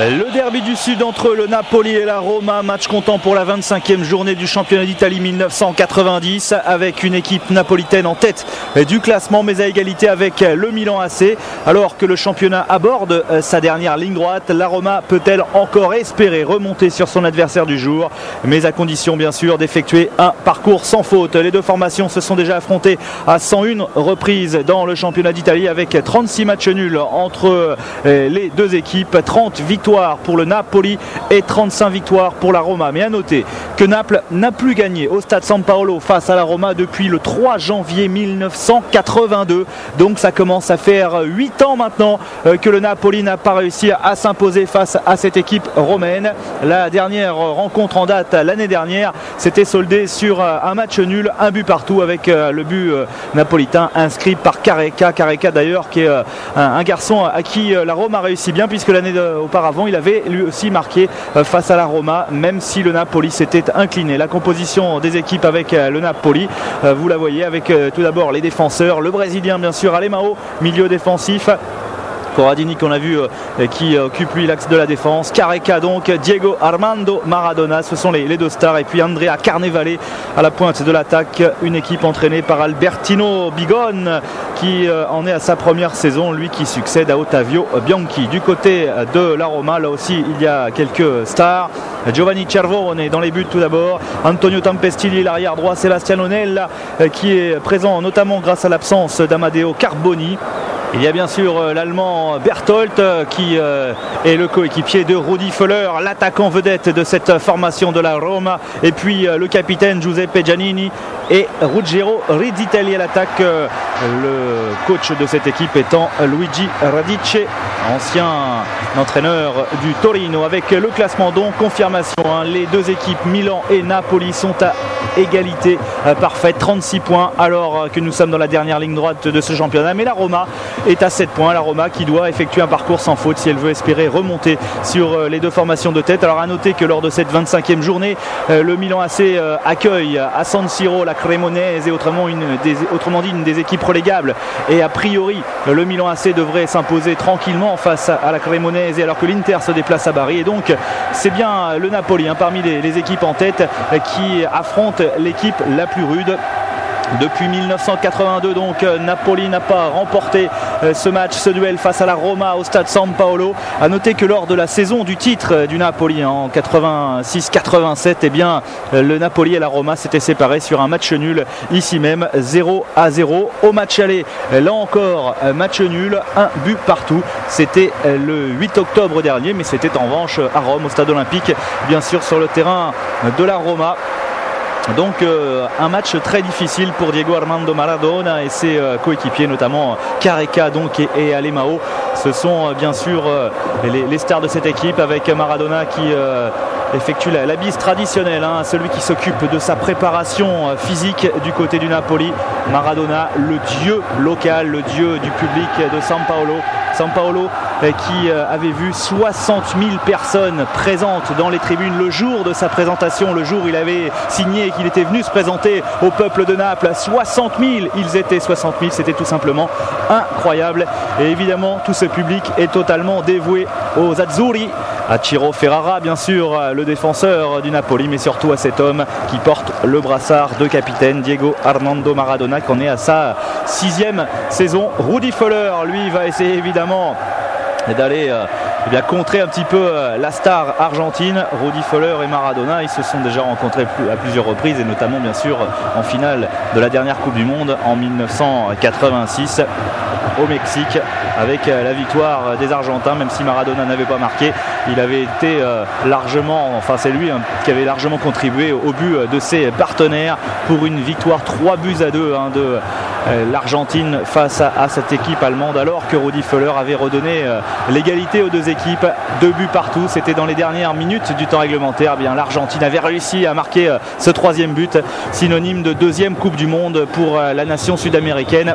Le derby du Sud entre le Napoli et la Roma, match comptant pour la 25e journée du championnat d'Italie 1990, avec une équipe napolitaine en tête du classement mais à égalité avec le Milan AC. Alors que le championnat aborde sa dernière ligne droite, la Roma peut-elle encore espérer remonter sur son adversaire du jour, mais à condition bien sûr d'effectuer un parcours sans faute. Les deux formations se sont déjà affrontées à 101 reprises dans le championnat d'Italie avec 36 matchs nuls entre les deux équipes, 30 victoires pour le Napoli et 35 victoires pour la Roma. Mais à noter que Naples n'a plus gagné au stade San Paolo face à la Roma depuis le 3 janvier 1982. Donc ça commence à faire 8 ans maintenant que le Napoli n'a pas réussi à s'imposer face à cette équipe romaine. La dernière rencontre en date l'année dernière s'était soldée sur un match nul, un but partout, avec le but napolitain inscrit par Careca. Careca d'ailleurs qui est un garçon à qui la Roma réussit bien, puisque l'année auparavant il avait lui aussi marqué face à la Roma, même si le Napoli s'était incliné. La composition des équipes avec le Napoli, vous la voyez avec tout d'abord les défenseurs, le Brésilien bien sûr Alemão, milieu défensif, Corradini qu'on a vu qui occupe lui l'axe de la défense, Careca donc, Diego Armando Maradona, ce sont les deux stars, et puis Andrea Carnevale à la pointe de l'attaque, une équipe entraînée par Albertino Bigone qui en est à sa première saison, lui qui succède à Ottavio Bianchi. Du côté de la Roma, là aussi il y a quelques stars, Giovanni Cervone dans les buts tout d'abord, Antonio Tempestilli l'arrière droit, Sebastiano Nella qui est présent notamment grâce à l'absence d'Amadeo Carboni. Il y a bien sûr l'Allemand Berthold qui est le coéquipier de Rudi Völler, l'attaquant vedette de cette formation de la Roma, et puis le capitaine Giuseppe Giannini et Ruggero Rizzitelli à l'attaque, le coach de cette équipe étant Luigi Radice, ancien entraîneur du Torino. Avec le classement donc, confirmation, les deux équipes Milan et Napoli sont à égalité parfaite, 36 points, alors que nous sommes dans la dernière ligne droite de ce championnat. Mais la Roma est à 7 points, la Roma qui doit effectuer un parcours sans faute si elle veut espérer remonter sur les deux formations de tête. Alors à noter que lors de cette 25e journée, le Milan AC accueille à San Siro la Cremonese, autrement dit une des équipes relégables, et a priori le Milan AC devrait s'imposer tranquillement face à la Cremonese, alors que l'Inter se déplace à Bari. Et donc c'est bien le Napoli parmi les équipes en tête qui affronte l'équipe la plus rude. Depuis 1982 donc, Napoli n'a pas remporté ce match, ce duel face à la Roma au stade San Paolo. A noter que lors de la saison du titre du Napoli en 86-87, eh bien le Napoli et la Roma s'étaient séparés sur un match nul ici même, 0-0. Au match aller, là encore match nul, un but partout. C'était le 8 octobre dernier, mais c'était en revanche à Rome au stade olympique, bien sûr sur le terrain de la Roma. Donc un match très difficile pour Diego Armando Maradona et ses coéquipiers, notamment Careca donc et Alemão. Ce sont bien sûr les stars de cette équipe, avec Maradona qui effectue la bise traditionnelle, celui qui s'occupe de sa préparation physique du côté du Napoli. Maradona, le dieu local, le dieu du public de San Paolo. San Paolo qui avait vu 60 000 personnes présentes dans les tribunes le jour de sa présentation, le jour où il avait signé et qu'il était venu se présenter au peuple de Naples. 60 000, ils étaient 60 000, c'était tout simplement incroyable. Et évidemment, tout ce public est totalement dévoué aux Azzurri, à Ciro Ferrara bien sûr, le défenseur du Napoli, mais surtout à cet homme qui porte le brassard de capitaine, Diego Armando Maradona, qui en est à sa 6e saison. Rudi Völler, lui, va essayer évidemment d'aller contrer un petit peu la star argentine. Rudi Völler et Maradona, ils se sont déjà rencontrés à plusieurs reprises, et notamment bien sûr en finale de la dernière Coupe du Monde en 1986 au Mexique, avec la victoire des Argentins. Même si Maradona n'avait pas marqué, il avait été c'est lui qui avait largement contribué au but de ses partenaires pour une victoire 3-2 de l'Argentine face à cette équipe allemande, alors que Rudi Völler avait redonné l'égalité aux deux équipes, 2 buts partout. C'était dans les dernières minutes du temps réglementaire. Bien, l'Argentine avait réussi à marquer ce 3e but, synonyme de 2e Coupe du Monde pour la nation sud-américaine.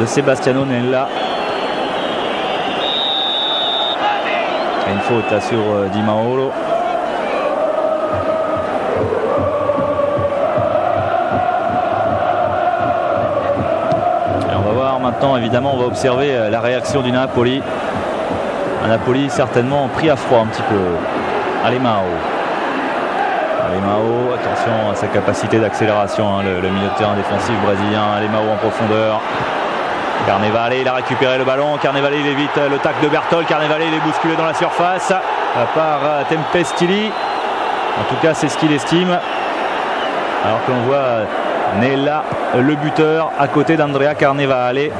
de Sebastiano Nella. Et une faute là, sur Di Mauro. Et on va voir maintenant, évidemment, on va observer la réaction du Napoli. Un Napoli certainement pris à froid un petit peu. Alemão, attention à sa capacité d'accélération, hein, le milieu de terrain défensif brésilien. Alemão en profondeur. Carnevale, il a récupéré le ballon. Carnevale, il évite le tacle de Bertol. Carnevale, il est bousculé dans la surface par Tempestili. En tout cas, c'est ce qu'il estime. Alors que l'on voit Nella, le buteur, à côté d'Andrea Carnevale.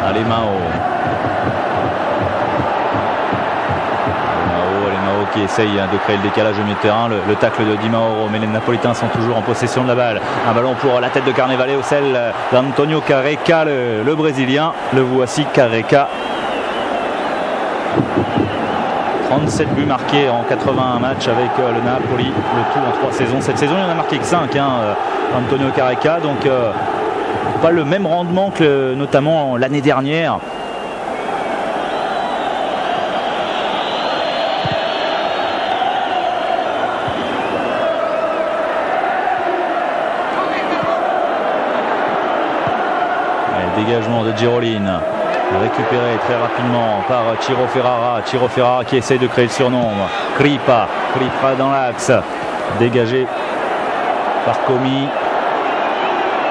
Alemão qui essaye de créer le décalage au milieu de terrain, le tacle de Di Mauro, mais les Napolitains sont toujours en possession de la balle. Un ballon pour la tête de Carnevale au celle d'Antonio Careca, le Brésilien. Le voici, Careca. 37 buts marqués en 81 matchs avec le Napoli, le tout en 3 saisons. Cette saison, il en a marqué que 5, Antonio Careca, donc pas le même rendement que notamment l'année dernière. Dégagement de Girolin, récupéré très rapidement par Ciro Ferrara. Ciro Ferrara qui essaye de créer le surnombre. Kripa dans l'axe, dégagé par Comi.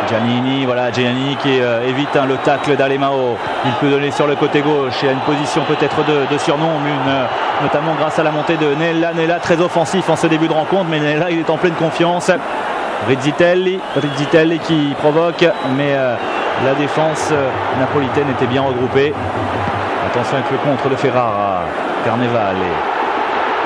Giannini, voilà Giannini qui évite le tacle d'Alemão. Il peut donner sur le côté gauche. Il y a une position peut-être de surnombre, notamment grâce à la montée de Nella. Nella très offensif en ce début de rencontre, mais Nella il est en pleine confiance. Rizzitelli qui provoque, mais la défense napolitaine était bien regroupée. Attention avec le contre de Ferrara. Carnevale.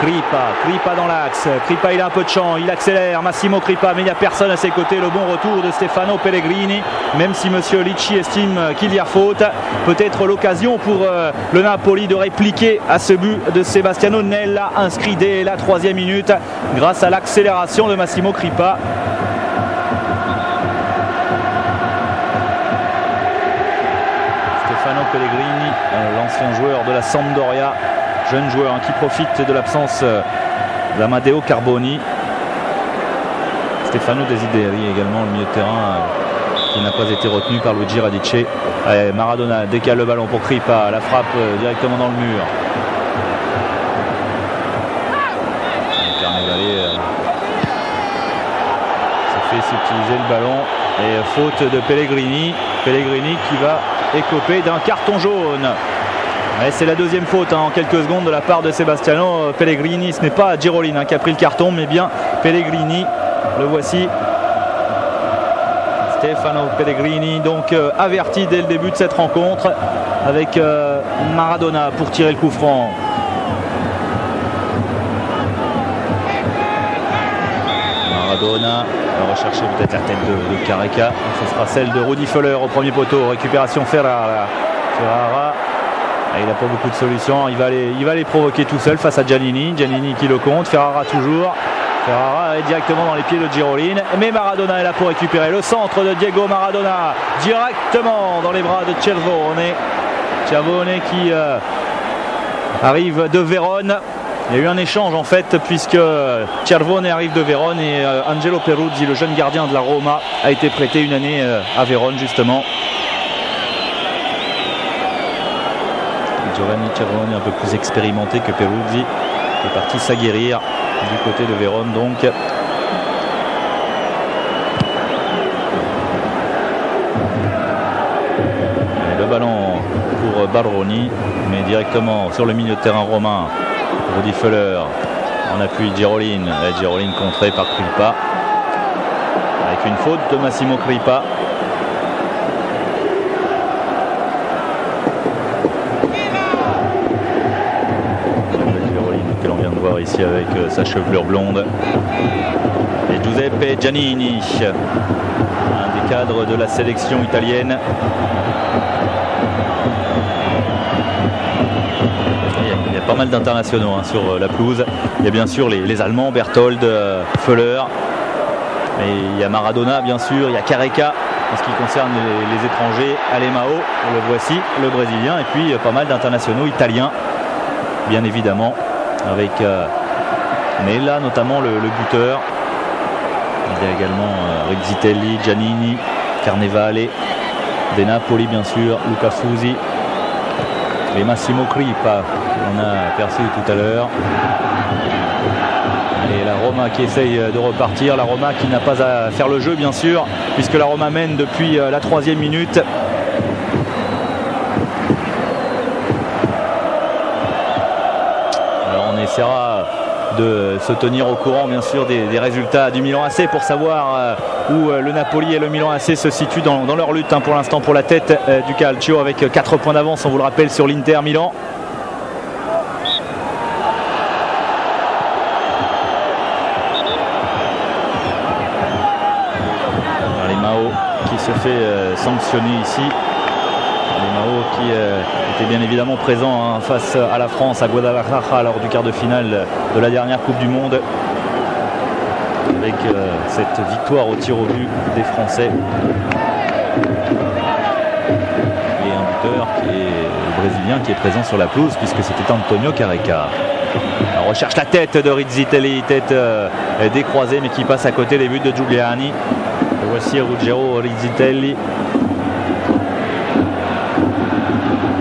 Kripa dans l'axe. Kripa, il a un peu de champ, il accélère. Massimo Kripa, mais il n'y a personne à ses côtés. Le bon retour de Stefano Pellegrini, même si monsieur Licci estime qu'il y a faute. Peut-être l'occasion pour le Napoli de répliquer à ce but de Sebastiano Nella, inscrit dès la 3e minute grâce à l'accélération de Massimo Kripa. Stefano Pellegrini, l'ancien joueur de la Sampdoria, jeune joueur qui profite de l'absence d'Amadeo Carboni. Stefano Desideri également, le milieu de terrain qui n'a pas été retenu par Luigi Radice. Maradona décale le ballon pour Kripa, la frappe directement dans le mur. Carnevale s'est fait s'utiliser le ballon et faute de Pellegrini qui va écoper d'un carton jaune. C'est la 2e faute en quelques secondes de la part de Sebastiano Pellegrini. Ce n'est pas Girolin qui a pris le carton, mais bien Pellegrini. Le voici, Stefano Pellegrini, donc averti dès le début de cette rencontre, avec Maradona pour tirer le coup franc. Maradona va rechercher peut-être la tête de Careca. Ce sera celle de Rudi Völler au premier poteau. Récupération Ferrara. Il n'a pas beaucoup de solutions. Il va les provoquer tout seul face à Giannini. Giannini qui le compte. Ferrara toujours. Ferrara est directement dans les pieds de Girolin. Mais Maradona est là pour récupérer. Le centre de Diego Maradona directement dans les bras de Cervone. Cervone qui arrive de Vérone. Il y a eu un échange en fait, puisque Cervone arrive de Vérone et Angelo Peruzzi, le jeune gardien de la Roma, a été prêté une année à Vérone justement. Giovanni Cervone un peu plus expérimenté que Peruzzi, qui est parti s'aguerrir du côté de Vérone donc. Et le ballon pour Baroni, mais directement sur le milieu de terrain romain. Rudi Völler en appui Girolin. Girolin contré par Kripa avec une faute de Massimo Kripa. Girolin que l'on vient de voir ici avec sa chevelure blonde. Et Giuseppe Giannini, un des cadres de la sélection italienne. Il y a pas mal d'internationaux sur la pelouse. Il y a bien sûr les Allemands, Berthold, Föller. Et il y a Maradona bien sûr, il y a Careca en ce qui concerne les étrangers, Alemão, le voici, le Brésilien, et puis pas mal d'internationaux italiens, bien évidemment, avec Nella notamment le buteur. Il y a également Rizzitelli, Giannini, Carnevale, De Napoli bien sûr, Luca Fusi et Massimo Crippa, qu'on a perçu tout à l'heure. Et la Roma qui essaye de repartir, la Roma qui n'a pas à faire le jeu bien sûr, puisque la Roma mène depuis la 3e minute. Alors on essaiera de se tenir au courant bien sûr des résultats du Milan AC pour savoir où le Napoli et le Milan AC se situent dans leur lutte pour l'instant pour la tête du Calcio, avec 4 points d'avance, on vous le rappelle, sur l'Inter Milan. Se fait sanctionner ici. Alemão qui était bien évidemment présent face à la France à Guadalajara lors du quart de finale de la dernière Coupe du Monde, avec cette victoire au tir au but des Français. Et un buteur qui est brésilien qui est présent sur la pelouse, puisque c'était Antonio Careca. On recherche la tête de Rizzitelli, tête décroisée mais qui passe à côté des buts de Giuliani. Voici Ruggero Rizzitelli,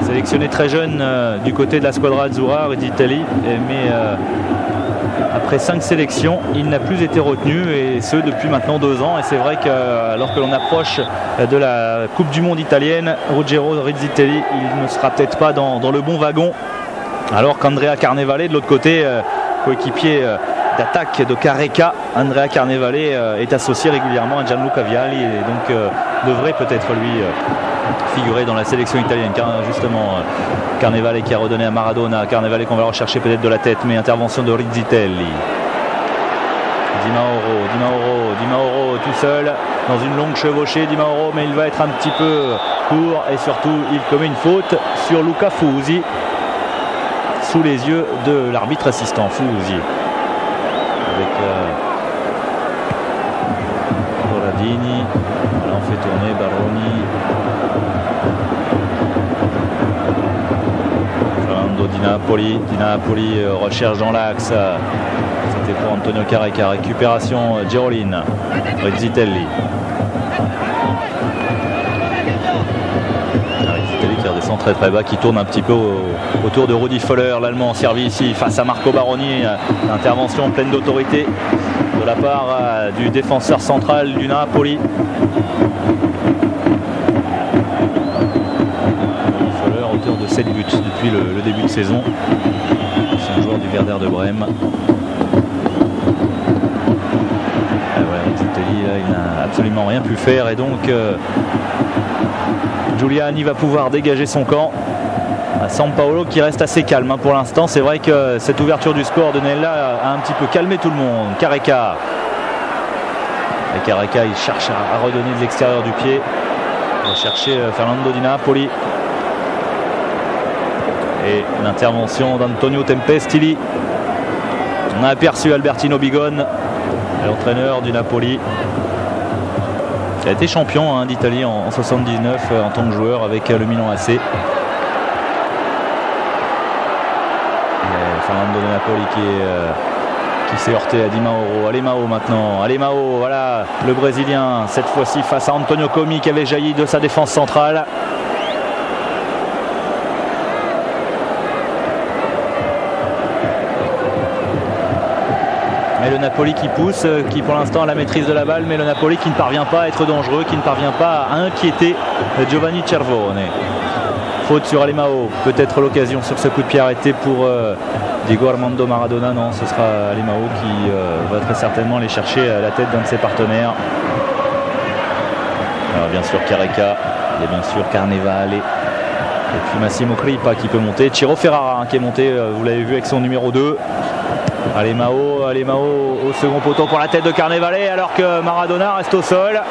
sélectionné très jeune du côté de la Squadra Azzurra, Rizzitelli, mais après 5 sélections, il n'a plus été retenu, et ce depuis maintenant 2 ans. Et c'est vrai que alors que l'on approche de la Coupe du Monde italienne, Ruggero Rizzitelli, il ne sera peut-être pas dans le bon wagon, alors qu'Andrea Carnevale de l'autre côté, coéquipier d'attaque de Careca, Andrea Carnevale est associé régulièrement à Gianluca Vialli, et donc devrait peut-être lui figurer dans la sélection italienne, car justement Carnevale qui a redonné à Maradona, Carnevale qu'on va rechercher peut-être de la tête, mais intervention de Rizzitelli. Di Mauro tout seul dans une longue chevauchée, Di Mauro, mais il va être un petit peu court, et surtout il commet une faute sur Luca Fusi sous les yeux de l'arbitre assistant. Fusi avec Corradini, là on fait tourner Baroni, Fernando Di Napoli recherche dans l'axe, c'était pour Antonio Careca, récupération Girolin, Rizzitelli qui redescend très très bas, qui tourne un petit peu autour de Rudi Föller, l'Allemand servi ici face à Marco Baroni. Intervention pleine d'autorité de la part du défenseur central du Napoli. Rudi Föller, auteur de 7 buts depuis le début de saison. C'est un joueur du Werder de Brême. Rizzitelli, là, il n'a absolument rien pu faire, et donc Giuliani va pouvoir dégager son camp. Sampaolo qui reste assez calme pour l'instant. C'est vrai que cette ouverture du score de Nella a un petit peu calmé tout le monde. Careca. Et Careca, il cherche à redonner de l'extérieur du pied. Il va chercher Fernando Di Napoli. Et l'intervention d'Antonio Tempestilli. On a aperçu Albertino Bigone, l'entraîneur du Napoli. Il a été champion d'Italie en 79 en tant que joueur avec le Milan AC. Et Fernando Di Napoli qui s'est heurté à Di Mauro. Alemão maintenant. Alemão, voilà le Brésilien, cette fois-ci face à Antonio Comi qui avait jailli de sa défense centrale. Et le Napoli qui pousse, qui pour l'instant a la maîtrise de la balle, mais le Napoli qui ne parvient pas à être dangereux, qui ne parvient pas à inquiéter Giovanni Cervone. Faute sur Alemão, peut-être l'occasion sur ce coup de pied arrêté pour Diego Armando Maradona. Non, ce sera Alemão qui va très certainement aller chercher la tête d'un de ses partenaires. Alors bien sûr Careca, il y a bien sûr Carnevale, et puis Massimo Crippa qui peut monter, Ciro Ferrara qui est monté, vous l'avez vu, avec son numéro 2. Alemão au second poteau pour la tête de Carnevale, alors que Maradona reste au sol.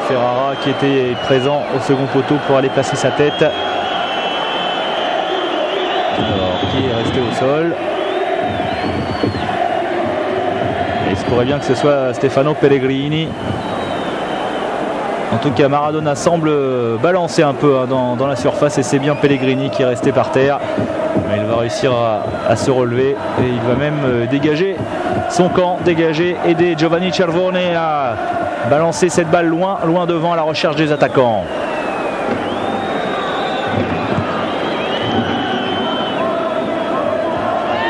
Ferrara qui était présent au second poteau pour aller placer sa tête. Alors, qui est resté au sol. Et il se pourrait bien que ce soit Stefano Pellegrini. En tout cas, Maradona semble balancer un peu dans la surface et c'est bien Pellegrini qui est resté par terre. Mais il va réussir à se relever et il va même dégager son camp, aider Giovanni Cervone à balancer cette balle loin devant à la recherche des attaquants.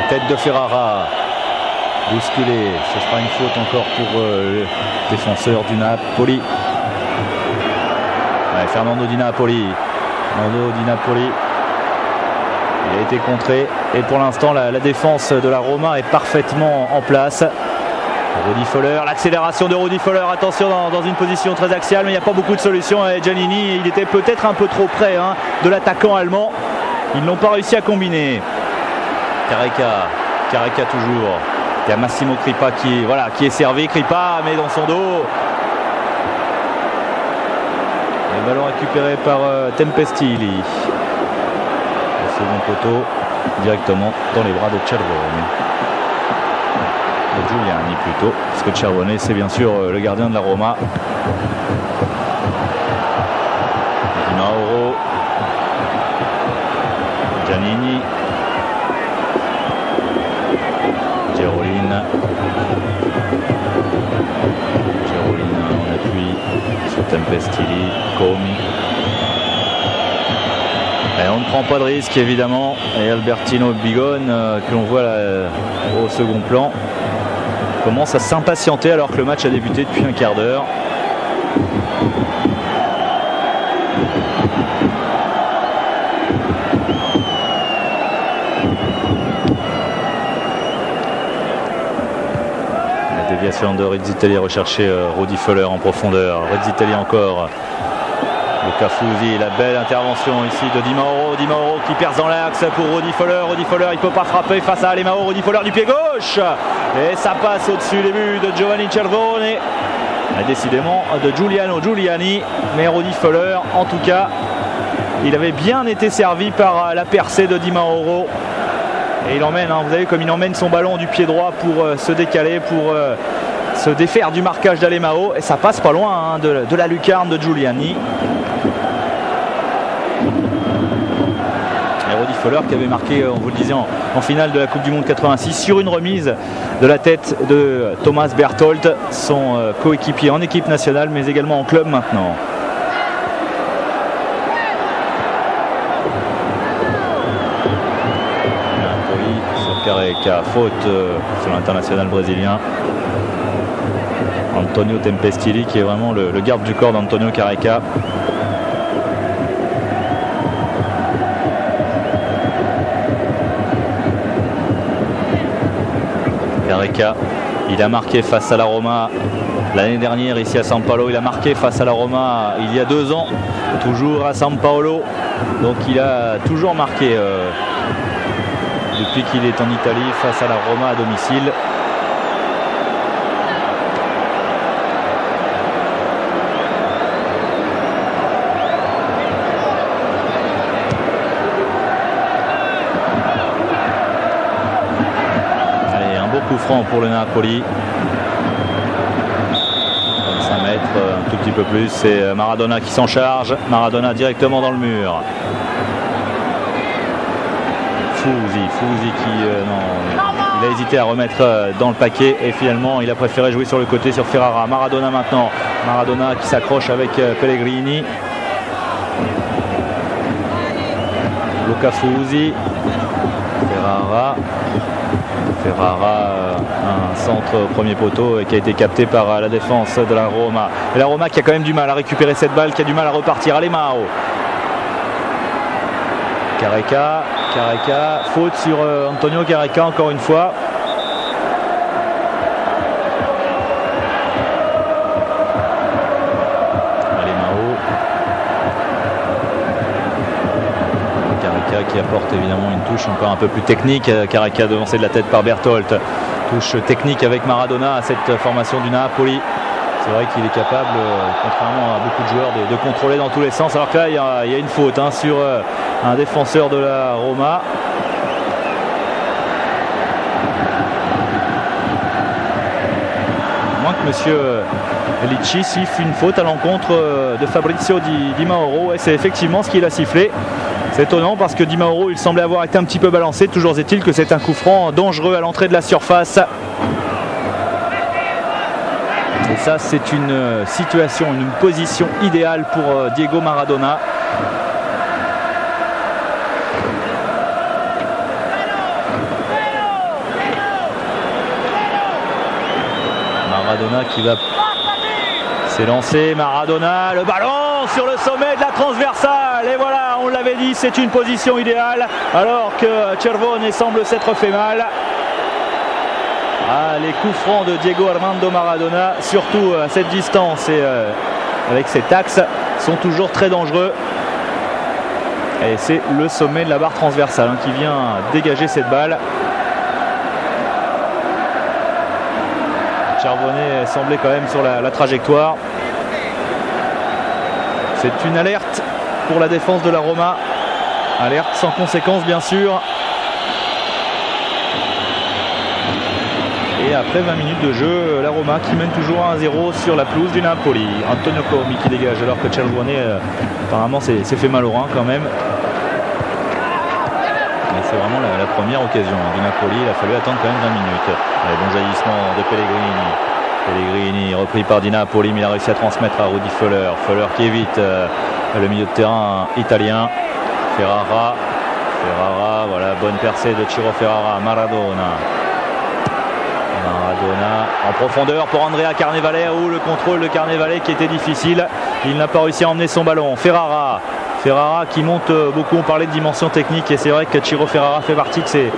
Tête de Ferrara, bousculé, ce sera une faute encore pour le défenseur du Napoli. Ouais, Fernando Di Napoli. Il a été contré et pour l'instant la défense de la Roma est parfaitement en place. Rudi Völler, l'accélération de Rudi Völler, attention dans une position très axiale, mais il n'y a pas beaucoup de solutions. Et Giannini, il était peut-être un peu trop près de l'attaquant allemand. Ils n'ont pas réussi à combiner. Careca toujours. Il y a Massimo Crippa qui est servi. Crippa mais dans son dos. Le ballon récupéré par Tempestili. Le second poteau directement dans les bras de Cervone. De Giuliani plutôt, parce que Cervone c'est bien sûr le gardien de la Roma. Di Mauro, Giannini, Gerolin en appui sur Tempestili, Comi. Et on ne prend pas de risque évidemment. Et Albertino Bigone que l'on voit là, au second plan commence à s'impatienter alors que le match a débuté depuis un quart d'heure. La déviation de Rezzitelli recherché Rudi Völler en profondeur. Rezzitelli encore. Luca Fusi, la belle intervention ici de Di Mauro. Di Mauro qui perce dans l'axe pour Rudi Völler. Rudi Völler, il ne peut pas frapper face à Alemao. Rudi Völler du pied gauche. Et ça passe au-dessus des buts de Giovanni Cervone. Et décidément de Giuliano Giuliani. Mais Rudi Völler, en tout cas, il avait bien été servi par la percée de Di Mauro. Et il emmène, vous avez vu comme il emmène son ballon du pied droit pour se décaler, pour se défaire du marquage d'Alemao. Et ça passe pas loin de la lucarne de Giuliani. Rudi Völler qui avait marqué, on vous le disait, en finale de la Coupe du Monde 86 sur une remise de la tête de Thomas Berthold, son coéquipier en équipe nationale mais également en club maintenant. Sur Careca, faute sur l'international brésilien. Antonio Tempestili qui est vraiment le garde du corps d'Antonio Careca. Careca, il a marqué face à la Roma l'année dernière ici à San Paolo. Il a marqué face à la Roma il y a 2 ans, toujours à San Paolo. Donc il a toujours marqué depuis qu'il est en Italie face à la Roma à domicile. Coup franc pour le Napoli. 25 mètres, un tout petit peu plus. C'est Maradona qui s'en charge. Maradona directement dans le mur. Fusi qui il a hésité à remettre dans le paquet et finalement il a préféré jouer sur le côté sur Ferrara. Maradona maintenant. Maradona qui s'accroche avec Pellegrini. Luca Fusi. Ferrara, un centre au premier poteau qui a été capté par la défense de la Roma. Et la Roma qui a quand même du mal à récupérer cette balle, qui a du mal à repartir. Alemao. Careca, faute sur Antonio Careca encore une fois. Qui apporte évidemment une touche encore un peu plus technique. Careca devancé de la tête par Berthold. Touche technique avec Maradona à cette formation du Napoli. C'est vrai qu'il est capable, contrairement à beaucoup de joueurs, de contrôler dans tous les sens. Alors que là, il y a une faute sur un défenseur de la Roma. À moins que monsieur Licci siffle une faute à l'encontre de Fabrizio Di Mauro. Et c'est effectivement ce qu'il a sifflé. C'est étonnant parce que Di Mauro, il semblait avoir été un petit peu balancé. Toujours est-il que c'est un coup franc dangereux à l'entrée de la surface. Et ça, c'est une situation, une position idéale pour Diego Maradona. Maradona qui va s'élancer. Maradona, le ballon sur le sommet de la transversale. Et voilà, on l'avait dit, c'est une position idéale. Alors que Cervone semble s'être fait mal. Ah, les coups francs de Diego Armando Maradona, surtout à cette distance et avec cet axe, sont toujours très dangereux. Et c'est le sommet de la barre transversale qui vient dégager cette balle. Cervone semblait quand même sur la trajectoire. C'est une alerte pour la défense de la Roma. Alerte sans conséquence, bien sûr. Et après 20 minutes de jeu, la Roma qui mène toujours 1-0 sur la pelouse du Napoli. Antonio Comi qui dégage alors que Cervone apparemment s'est fait mal au rein quand même. Mais c'est vraiment la première occasion du Napoli. Il a fallu attendre quand même 20 minutes. Allez, bon jaillissement de Pellegrini. Pellegrini repris par Di Napoli, mais il a réussi à transmettre à Rudi Völler. Völler qui évite le milieu de terrain italien. Ferrara, voilà, bonne percée de Ciro Ferrara. Maradona en profondeur pour Andrea Carnevale. Le contrôle de Carnevale qui était difficile. Il n'a pas réussi à emmener son ballon. Ferrara qui monte beaucoup. On parlait de dimension technique et c'est vrai que Ciro Ferrara fait partie de ces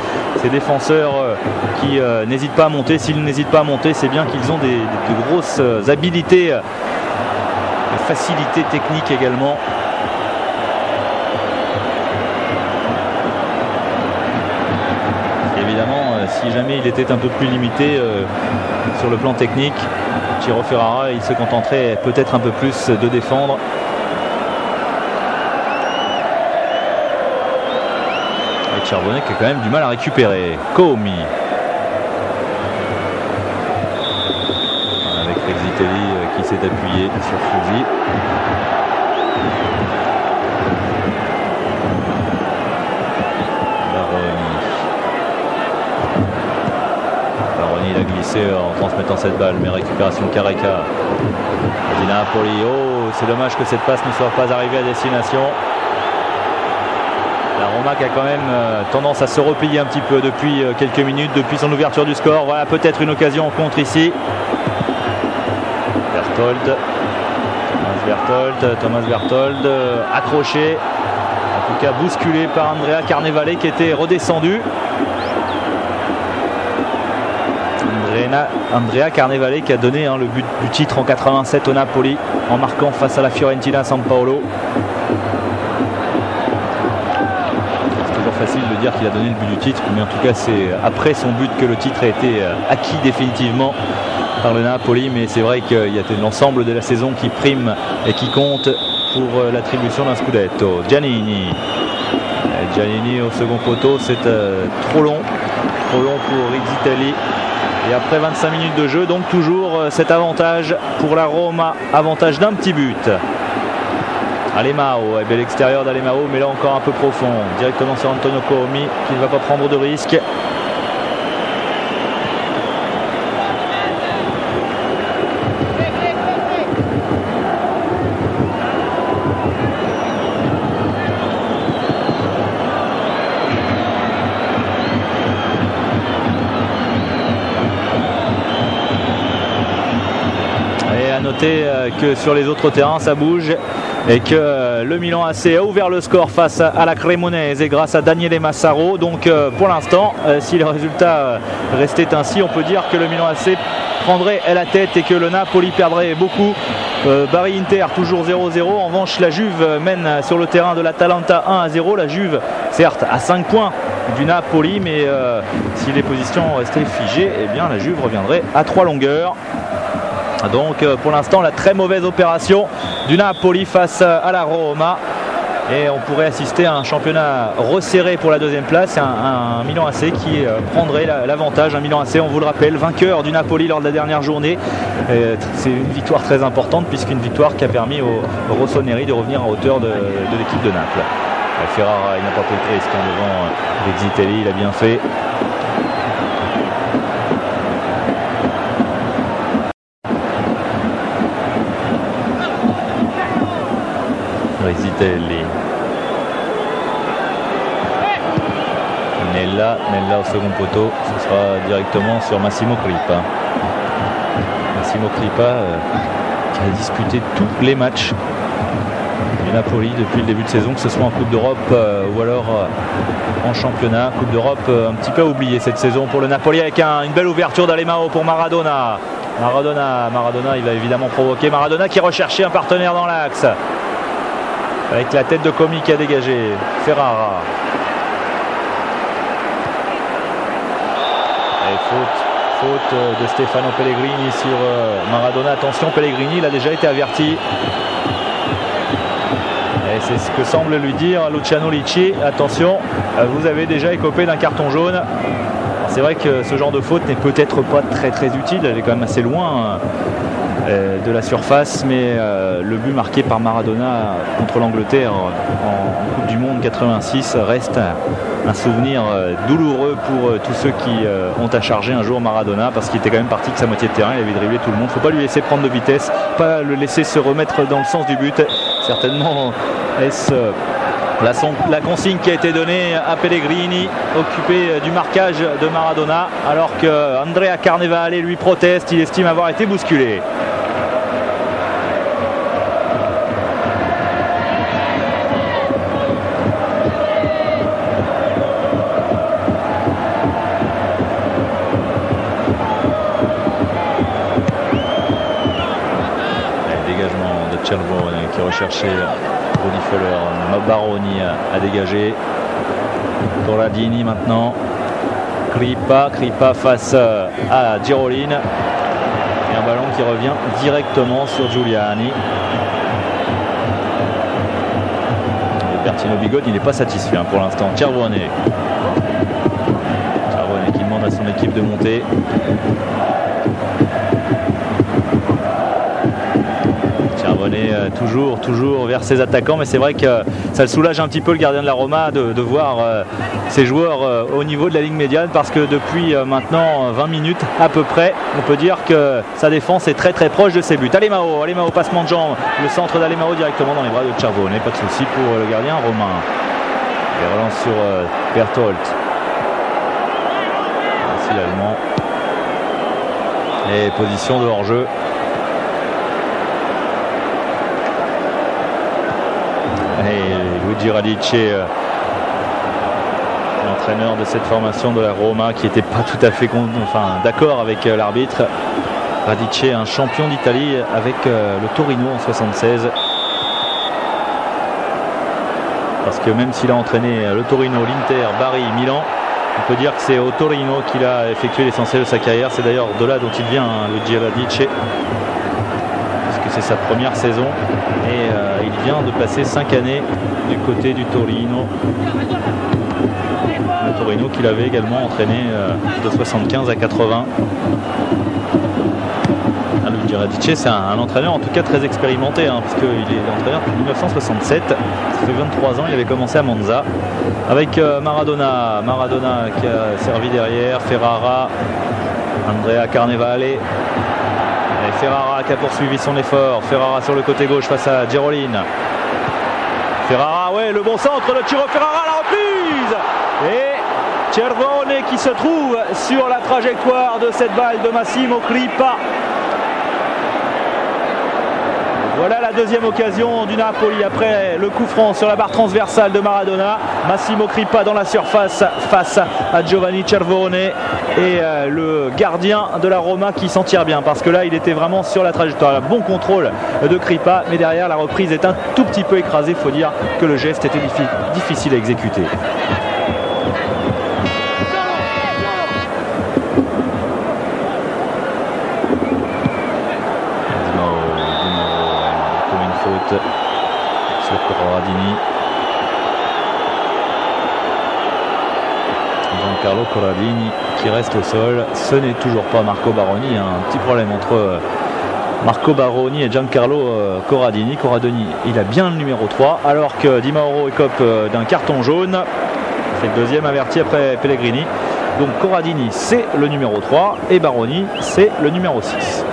défenseurs qui n'hésitent pas à monter. S'ils n'hésitent pas à monter, c'est bien qu'ils ont de grosses habilités, de facilité technique également. Si jamais il était un peu plus limité sur le plan technique, Ciro Ferrara, il se contenterait peut-être un peu plus de défendre. Et Cervone qui a quand même du mal à récupérer. Comi. Avec Rexitelli qui s'est appuyé sur Fusi. Il a glissé en transmettant cette balle, mais récupération de Careca. Di Napoli, c'est dommage que cette passe ne soit pas arrivée à destination. La Roma qui a quand même tendance à se replier un petit peu depuis quelques minutes, depuis son ouverture du score. Voilà peut-être une occasion en contre ici. Thomas Berthold accroché, en tout cas bousculé par Andrea Carnevale qui était redescendu. Andrea Carnevale qui a donné le but du titre en 87 au Napoli en marquant face à la Fiorentina à San Paolo. C'est toujours facile de dire qu'il a donné le but du titre, mais en tout cas c'est après son but que le titre a été acquis définitivement par le Napoli. Mais c'est vrai qu'il y a l'ensemble de la saison qui prime et qui compte pour l'attribution d'un scudetto. Giannini au second poteau, c'est trop long pour Rexitelli. Et après 25 minutes de jeu, donc toujours cet avantage pour la Roma, avantage d'un petit but. Alemao, bel extérieur d'Alemao, mais là encore un peu profond, directement sur Antonio Comi qui ne va pas prendre de risque. Que sur les autres terrains ça bouge et que le Milan AC a ouvert le score face à la Cremonese grâce à Daniele Massaro. Donc pour l'instant, si le résultat restait ainsi, on peut dire que le Milan AC prendrait la tête et que le Napoli perdrait beaucoup. Bari Inter toujours 0-0. En revanche, la Juve mène sur le terrain de l'Atalanta 1-0. La Juve certes à 5 points du Napoli, mais si les positions restaient figées, eh bien la Juve reviendrait à 3 longueurs. Donc pour l'instant la très mauvaise opération du Napoli face à la Roma. Et on pourrait assister à un championnat resserré pour la deuxième place, un Milan AC qui prendrait l'avantage. Un Milan AC, on vous le rappelle, vainqueur du Napoli lors de la dernière journée. C'est une victoire très importante puisqu'une victoire qui a permis au Rossoneri de revenir à hauteur de l'équipe de Naples. Ferrara, il n'a pas pris le risque devant Rizzitelli, il a bien fait. Rizzitelli. Nella au second poteau, ce sera directement sur Massimo Crippa. Massimo Crippa qui a disputé tous les matchs du Napoli depuis le début de saison, que ce soit en Coupe d'Europe ou alors en championnat. Coupe d'Europe un petit peu oubliée cette saison pour le Napoli, avec une belle ouverture d'Alemao pour Maradona. Maradona, il va évidemment provoquer. Maradona qui recherchait un partenaire dans l'axe. Avec la tête de Comi qui a dégagé. Ferrara. Et faute de Stefano Pellegrini sur Maradona. Attention, Pellegrini, il a déjà été averti. Et c'est ce que semble lui dire Luciano Licci. Attention, vous avez déjà écopé d'un carton jaune. C'est vrai que ce genre de faute n'est peut-être pas très utile. Elle est quand même assez loin de la surface, mais le but marqué par Maradona contre l'Angleterre en Coupe du Monde 86 reste un souvenir douloureux pour tous ceux qui ont à charger un jour Maradona, parce qu'il était quand même parti de sa moitié de terrain, il avait dribblé tout le monde. Faut pas lui laisser prendre de vitesse, pas le laisser se remettre dans le sens du but. Certainement est-ce la consigne qui a été donnée à Pellegrini, occupé du marquage de Maradona, alors que Andrea Carnevale lui proteste, il estime avoir été bousculé. Qui recherchait Rudi Feller. Baroni a dégagé. Corradini maintenant. Crippa face à Giroline. Et un ballon qui revient directement sur Giuliani. Et Bertino Bigode, il n'est pas satisfait pour l'instant. Cervone qui demande à son équipe de monter. Toujours vers ses attaquants, mais c'est vrai que ça le soulage un petit peu, le gardien de la Roma, de voir ses joueurs au niveau de la ligne médiane, parce que depuis maintenant 20 minutes à peu près, on peut dire que sa défense est très proche de ses buts. Alemao, passement de jambe, le centre d'Alemao directement dans les bras de Cervone, pas de souci pour le gardien romain. Et relance sur Berthold. Voici l'Allemand. Et position de hors-jeu. Et Luigi Radice, l'entraîneur de cette formation de la Roma, qui n'était pas tout à fait d'accord avec l'arbitre. Radice, un champion d'Italie avec le Torino en 76. Parce que même s'il a entraîné le Torino, l'Inter, Bari, Milan, on peut dire que c'est au Torino qu'il a effectué l'essentiel de sa carrière. C'est d'ailleurs de là dont il vient, Luigi Radice. C'est sa première saison et il vient de passer 5 années du côté du Torino. Le Torino qu'il avait également entraîné de 75 à 80. Luigi Radice, c'est un entraîneur en tout cas très expérimenté, parce qu'il est entraîneur depuis 1967. Ça fait 23 ans, il avait commencé à Monza avec Maradona qui a servi derrière, Ferrara, Andrea Carnevale. Et Ferrara qui a poursuivi son effort. Ferrara sur le côté gauche face à Giroline. Ferrara, le bon centre de Ciro Ferrara, la reprise. Et Cervone qui se trouve sur la trajectoire de cette balle de Massimo Crippa. Voilà la deuxième occasion du Napoli après le coup franc sur la barre transversale de Maradona. Massimo Crippa dans la surface face à Giovanni Cervone et le gardien de la Roma qui s'en tire bien, parce que là il était vraiment sur la trajectoire. Bon contrôle de Crippa, mais derrière la reprise est un tout petit peu écrasée. Il faut dire que le geste était difficile à exécuter. Corradini. Giancarlo Corradini qui reste au sol. Ce n'est toujours pas Marco Baroni. Il y a un petit problème entre Marco Baroni et Giancarlo Corradini. Corradini, il a bien le numéro 3, alors que Di Mauro écope d'un carton jaune. C'est le deuxième averti après Pellegrini. Donc Corradini, c'est le numéro 3 et Baroni, c'est le numéro 6.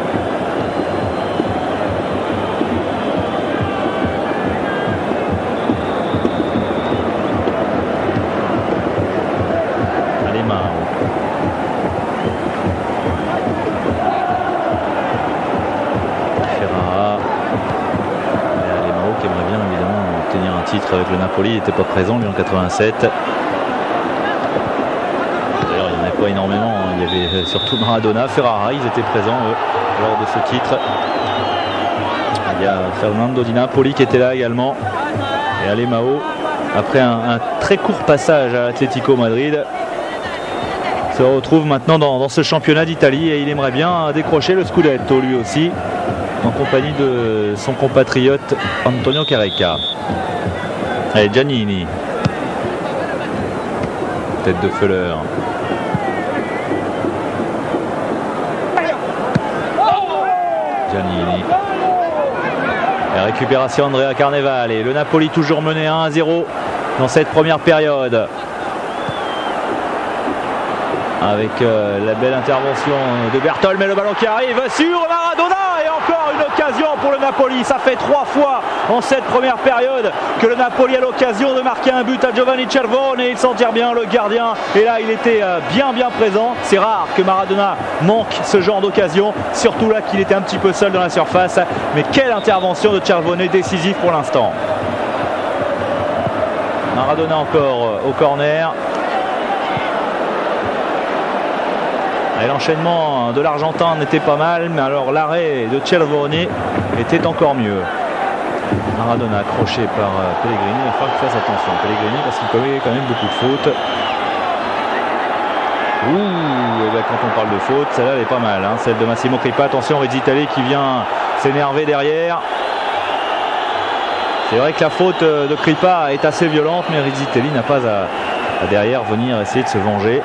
Avec le Napoli, il n'était pas présent lui en 87. D'ailleurs il n'y en avait pas énormément, hein. Il y avait surtout Maradona, Ferrara, ils étaient présents eux, lors de ce titre. Il y a Fernando Di Napoli qui était là également, et Alemão, après un très court passage à Atlético Madrid, se retrouve maintenant dans ce championnat d'Italie et il aimerait bien décrocher le Scudetto lui aussi, en compagnie de son compatriote Antonio Careca. Allez, Giannini. Tête de Feller. Giannini. La récupération Andrea Carnevale. Et le Napoli toujours mené 1-0 dans cette première période. Avec la belle intervention de Bertol, mais le ballon qui arrive sur Maradona et encore une occasion pour le Napoli. Ça fait 3 fois en cette première période que le Napoli a l'occasion de marquer un but à Giovanni Cervone et il s'en tire bien, le gardien. Et là il était bien présent. C'est rare que Maradona manque ce genre d'occasion, surtout là qu'il était un petit peu seul dans la surface. Mais quelle intervention de Cervone, décisive pour l'instant. Maradona encore au corner. Et l'enchaînement de l'Argentin n'était pas mal, mais alors l'arrêt de Cervone était encore mieux. Maradona accroché par Pellegrini, il va falloir qu'il fasse attention. Pellegrini parce qu'il commet quand même beaucoup de fautes. Ouh, et bien quand on parle de faute, celle-là elle est pas mal, hein, celle de Massimo Crippa. Attention, Rizzitelli qui vient s'énerver derrière. C'est vrai que la faute de Crippa est assez violente, mais Rizzitelli n'a pas à derrière venir essayer de se venger.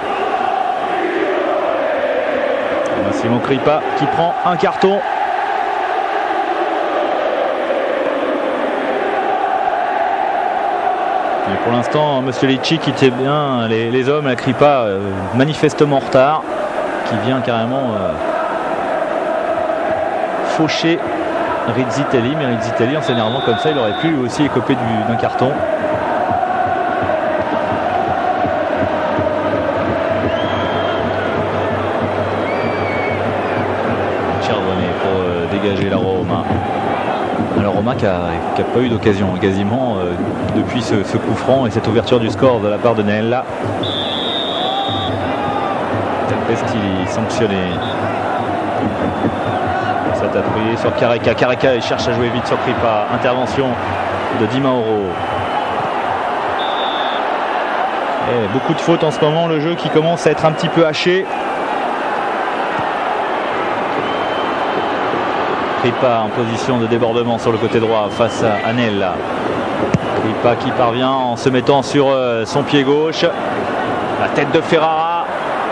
Massimo Crippa qui prend un carton. Et pour l'instant, Monsieur Licci qui tient bien les hommes, la Crippa manifestement en retard, qui vient carrément faucher Rizzitelli. Mais Rizzitelli, en s'énervant comme ça, il aurait pu lui aussi écoper d'un carton. Dégager la Roma. La Roma qui n'a pas eu d'occasion quasiment depuis ce coup franc et cette ouverture du score de la part de Nella. Tempesti sanctionné. C'est appuyé sur Careca. Careca il cherche à jouer vite sur Crippa. Intervention de Di Mauro. Et beaucoup de fautes en ce moment, le jeu qui commence à être un petit peu haché. Crippa en position de débordement sur le côté droit face à Nella. Crippa qui parvient en se mettant sur son pied gauche. La tête de Ferrara.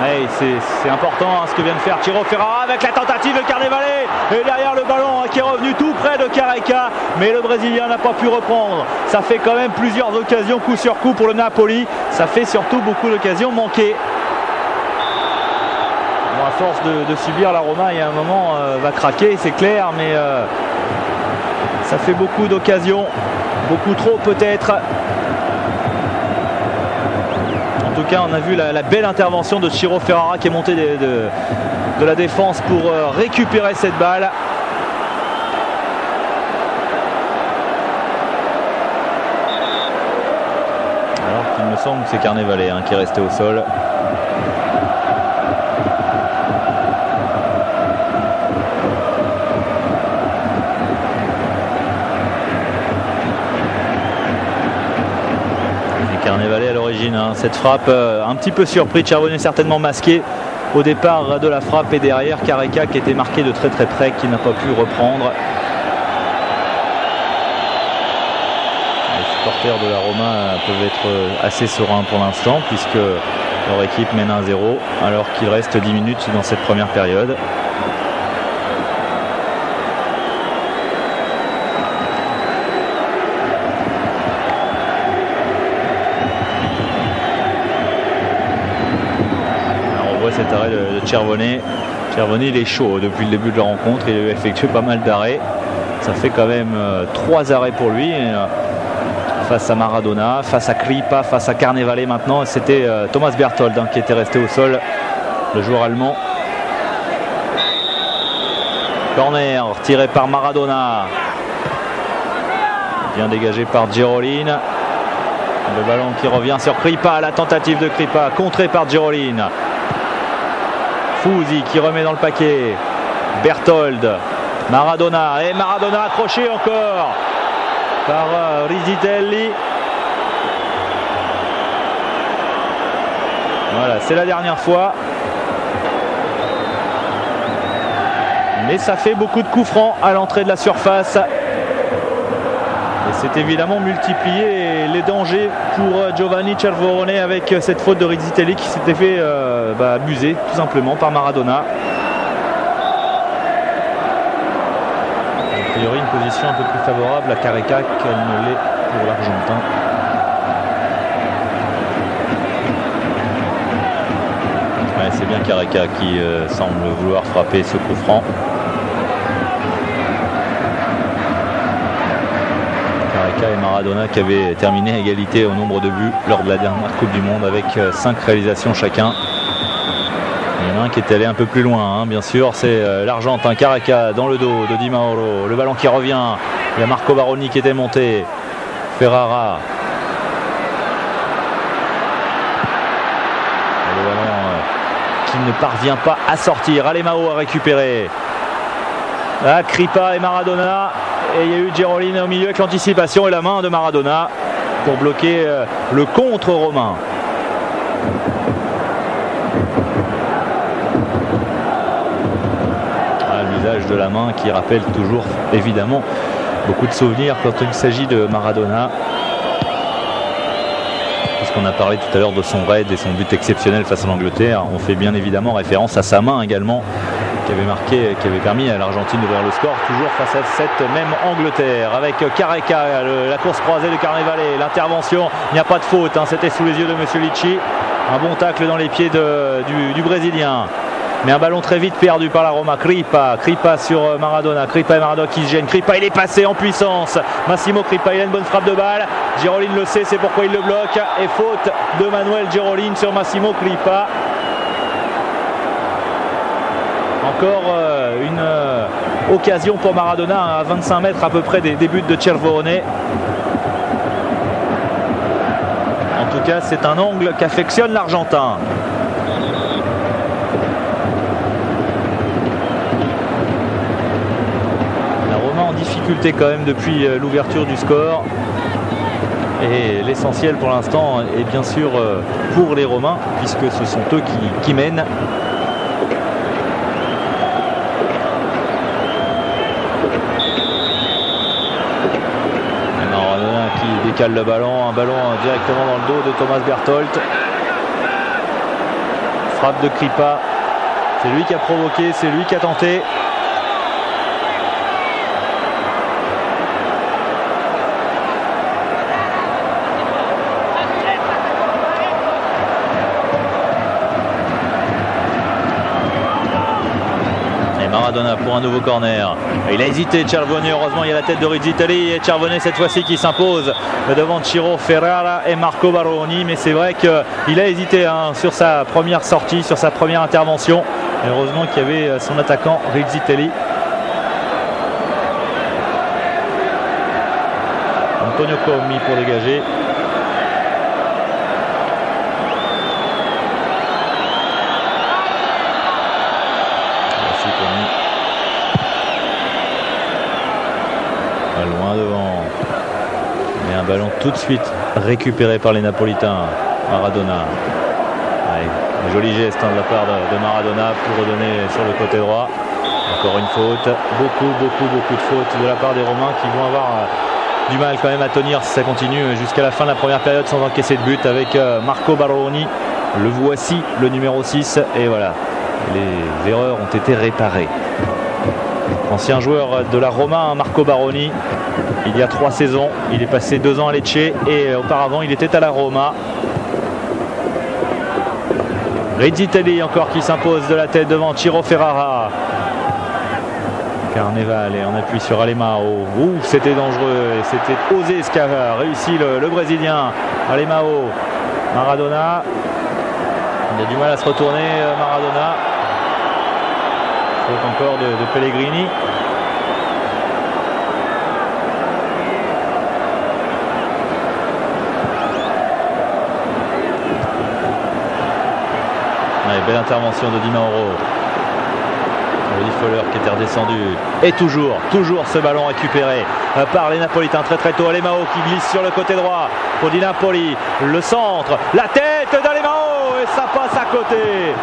Hey, c'est important hein, ce que vient de faire Ciro Ferrara avec la tentative de Carnevale. Et derrière le ballon hein, qui est revenu tout près de Careca. Mais le Brésilien n'a pas pu reprendre. Ça fait quand même plusieurs occasions coup sur coup pour le Napoli. Ça fait surtout beaucoup d'occasions manquées. À force de subir, la Roma, il y a un moment va craquer, c'est clair, mais ça fait beaucoup d'occasions, beaucoup trop peut-être. En tout cas, on a vu la belle intervention de Ciro Ferrara qui est monté de la défense pour récupérer cette balle. Alors qu'il me semble que c'est Carnevale hein, qui est resté au sol. Carnevale à l'origine, hein. Cette frappe un petit peu surpris, Cervone certainement masqué au départ de la frappe et derrière Careca qui était marqué de très près, qui n'a pas pu reprendre. Et supporters de la Roma peuvent être assez sereins pour l'instant puisque leur équipe mène 1-0 alors qu'il reste 10 minutes dans cette première période. Alors on voit cet arrêt de Cervone. Cervone, il est chaud depuis le début de la rencontre, il a effectué pas mal d'arrêts. Ça fait quand même 3 arrêts pour lui. Face à Maradona, face à Kripa, face à Carnevale maintenant. C'était Thomas Berthold qui était resté au sol, le joueur allemand. Corner tiré par Maradona. Bien dégagé par Giroline. Le ballon qui revient sur Kripa, la tentative de Kripa, contrée par Giroline. Fusi qui remet dans le paquet. Berthold, Maradona, et Maradona accroché encore par Rizzitelli. Voilà, c'est la dernière fois. Mais ça fait beaucoup de coups francs à l'entrée de la surface. Et c'est évidemment multiplié les dangers pour Giovanni Cervone avec cette faute de Rizzitelli qui s'était fait abuser tout simplement par Maradona. A priori une position un peu plus favorable à Careca qu'elle ne l'est pour l'Argentin. Ouais, c'est bien Careca qui semble vouloir frapper ce coup franc. Careca et Maradona qui avaient terminé à égalité au nombre de buts lors de la dernière Coupe du Monde avec 5 réalisations chacun. Il y en a un qui est allé un peu plus loin, bien sûr, c'est l'Argentin Careca dans le dos de Di Mauro. Le ballon qui revient, il y a Marco Baroni qui était monté. Ferrara. Le ballon qui ne parvient pas à sortir. Alemão a récupéré. Là, Kripa et Maradona. Et il y a eu Giroline au milieu avec l'anticipation et la main de Maradona pour bloquer le contre romain. L'usage de la main qui rappelle toujours évidemment beaucoup de souvenirs quand il s'agit de Maradona. Puisqu'on a parlé tout à l'heure de son raid et son but exceptionnel face à l'Angleterre, on fait bien évidemment référence à sa main également qui avait marqué, qui avait permis à l'Argentine d'ouvrir le score, toujours face à cette même Angleterre, avec Careca, la course croisée de Carnevale, l'intervention, il n'y a pas de faute, c'était sous les yeux de Monsieur Licci, un bon tacle dans les pieds du Brésilien, mais un ballon très vite perdu par la Roma. Kripa sur Maradona, Kripa et Maradona qui se gênent, Kripa il est passé en puissance, Massimo Kripa il a une bonne frappe de balle, Giroline le sait, c'est pourquoi il le bloque, et faute de Manuel Giroline sur Massimo Kripa. Encore une occasion pour Maradona à 25 mètres à peu près des buts de Cervone. En tout cas, c'est un angle qu'affectionne l'Argentin. La Roma en difficulté quand même depuis l'ouverture du score. Et l'essentiel pour l'instant est bien sûr pour les Romains, puisque ce sont eux qui mènent. Décale le ballon, un ballon directement dans le dos de Thomas Berthold. Frappe de Kripa, c'est lui qui a provoqué, c'est lui qui a tenté. Maradona pour un nouveau corner. Il a hésité Cervone, heureusement il y a la tête de Rizzitelli et Cervone cette fois-ci qui s'impose devant Ciro Ferrara et Marco Baroni, mais c'est vrai qu'il a hésité sur sa première sortie, sur sa première intervention. Et heureusement qu'il y avait son attaquant Rizzitelli. Antonio Commi pour dégager. Loin devant, mais un ballon tout de suite récupéré par les Napolitains. Maradona, allez, un joli geste de la part de Maradona pour redonner sur le côté droit. Encore une faute, beaucoup de fautes de la part des Romains qui vont avoir du mal quand même à tenir si ça continue jusqu'à la fin de la première période sans encaisser de but avec Marco Baroni. Le voici, le numéro 6. Et voilà, les erreurs ont été réparées. Ancien joueur de la Roma, Marco Baroni. Il y a 3 saisons, il est passé 2 ans à Lecce et auparavant il était à la Roma. Rizzitelli encore qui s'impose de la tête devant Ciro Ferrara. Carneval et on appuie sur Alemão. Ouh, c'était dangereux et c'était osé ce qu'a réussi le Brésilien. Alemão, Maradona. Il a du mal à se retourner, Maradona. Faute encore de Pellegrini. Allez, belle intervention de Di Mauro. Rudy Foller qui était redescendu. Et toujours ce ballon récupéré par les Napolitains très tôt. Alemão qui glisse sur le côté droit pour Di Napoli. Le centre, la tête d'Alemão et ça passe à côté.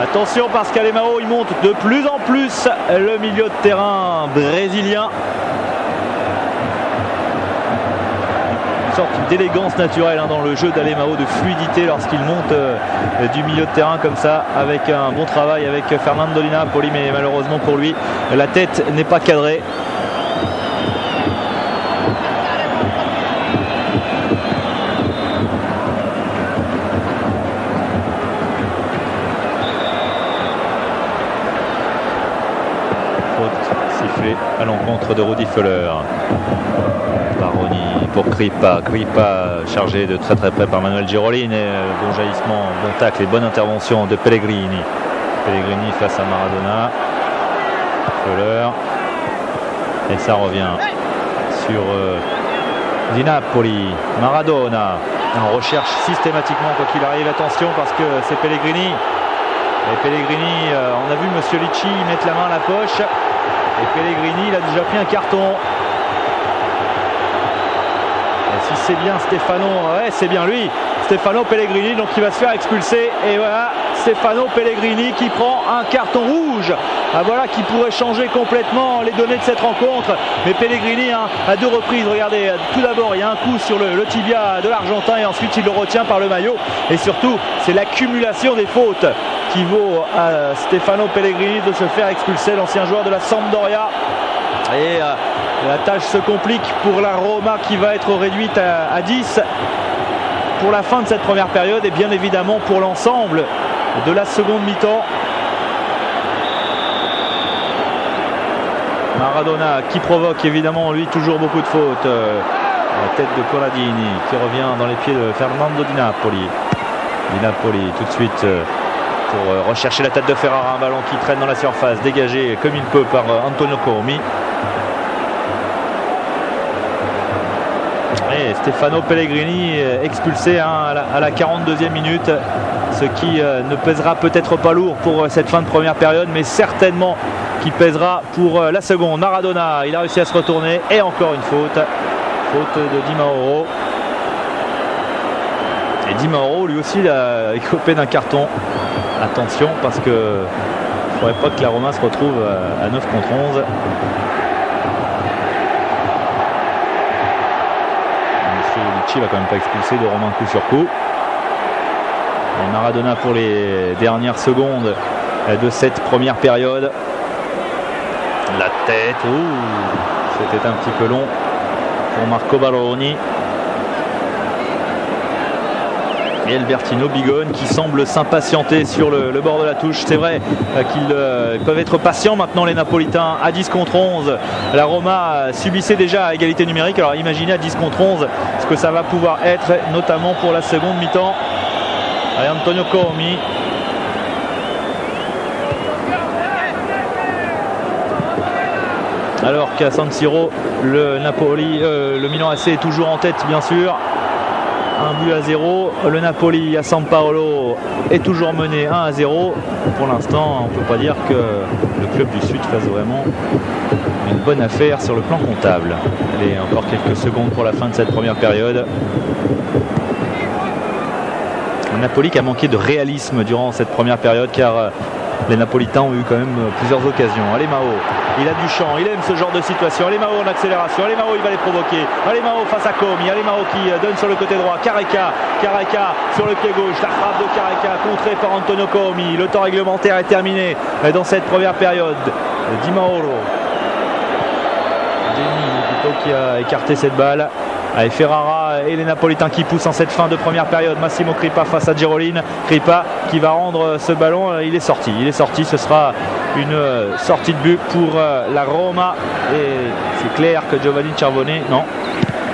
Attention parce qu'Alemão il monte de plus en plus le milieu de terrain brésilien. Une sorte d'élégance naturelle dans le jeu d'Alemão, de fluidité lorsqu'il monte du milieu de terrain comme ça, avec un bon travail avec Fernando Di Napoli, mais malheureusement pour lui la tête n'est pas cadrée. Faute sifflée à l'encontre de Rudy Foller. Baroni pour Crippa chargé de très près par Manuel Girolin, et bon jaillissement, bon tacle et bonne intervention de Pellegrini face à Maradona. Foller et ça revient sur Di Napoli. Maradona on recherche systématiquement quoi qu'il arrive, attention parce que c'est Pellegrini et Pellegrini, on a vu Monsieur Licci mettre la main à la poche et Pellegrini il a déjà pris un carton. Si c'est bien Stefano, ouais, c'est bien lui, Stefano Pellegrini, donc il va se faire expulser. Et voilà, Stefano Pellegrini qui prend un carton rouge. Ah, voilà qui pourrait changer complètement les données de cette rencontre. Mais Pellegrini à 2 reprises, regardez, tout d'abord il y a un coup sur le tibia de l'Argentin et ensuite il le retient par le maillot. Et surtout, c'est l'accumulation des fautes qui vaut à Stefano Pellegrini de se faire expulser, l'ancien joueur de la Sampdoria. Et la tâche se complique pour la Roma qui va être réduite à 10 pour la fin de cette première période et bien évidemment pour l'ensemble de la seconde mi-temps. Maradona qui provoque évidemment lui toujours beaucoup de fautes. La tête de Corradini qui revient dans les pieds de Fernando Di Napoli. Di Napoli tout de suite pour rechercher la tête de Ferrara, un ballon qui traîne dans la surface, dégagé comme il peut par Antonio Comi. Et Stefano Pellegrini expulsé à la 42e minute, ce qui ne pèsera peut-être pas lourd pour cette fin de première période, mais certainement qui pèsera pour la seconde. Maradona, il a réussi à se retourner et encore une faute de Di Mauro. Et Di Mauro lui aussi il a écopé d'un carton. Attention parce que il ne faudrait pas que la Roma se retrouve à 9 contre 11. Il va quand même pas expulser de Romain coup sur coup. Et Maradona pour les dernières secondes de cette première période. La tête, c'était un petit peu long pour Marco Baroni. Et Albertino Bigone qui semble s'impatienter sur le bord de la touche. C'est vrai qu'ils peuvent être patients maintenant les Napolitains à 10 contre 11. La Roma subissait déjà à égalité numérique. Alors imaginez à 10 contre 11 ce que ça va pouvoir être, notamment pour la seconde mi-temps. Allez, Antonio Comi. Alors qu'à San Siro, le Milan AC est toujours en tête bien sûr. 1-0. Le Napoli à San Paolo est toujours mené 1-0. Pour l'instant, on ne peut pas dire que le club du Sud fasse vraiment une bonne affaire sur le plan comptable. Allez, encore quelques secondes pour la fin de cette première période. Le Napoli qui a manqué de réalisme durant cette première période car les Napolitains ont eu quand même plusieurs occasions. Allez, Mao. il a du champ, il aime ce genre de situation. Alemao en accélération, Alemao il va les provoquer, Alemao face à Comi, Alemao qui donne sur le côté droit, Careca sur le pied gauche, la frappe de Careca contrée par Antonio Comi. Le temps réglementaire est terminé dans cette première période. Di Mauro, qui a écarté cette balle. Avec Ferrara et les Napolitains qui poussent en cette fin de première période. Massimo Crippa face à Girolin. Crippa qui va rendre ce ballon. Il est sorti. Ce sera une sortie de but pour la Roma. Et c'est clair que Giovanni Cervone, non,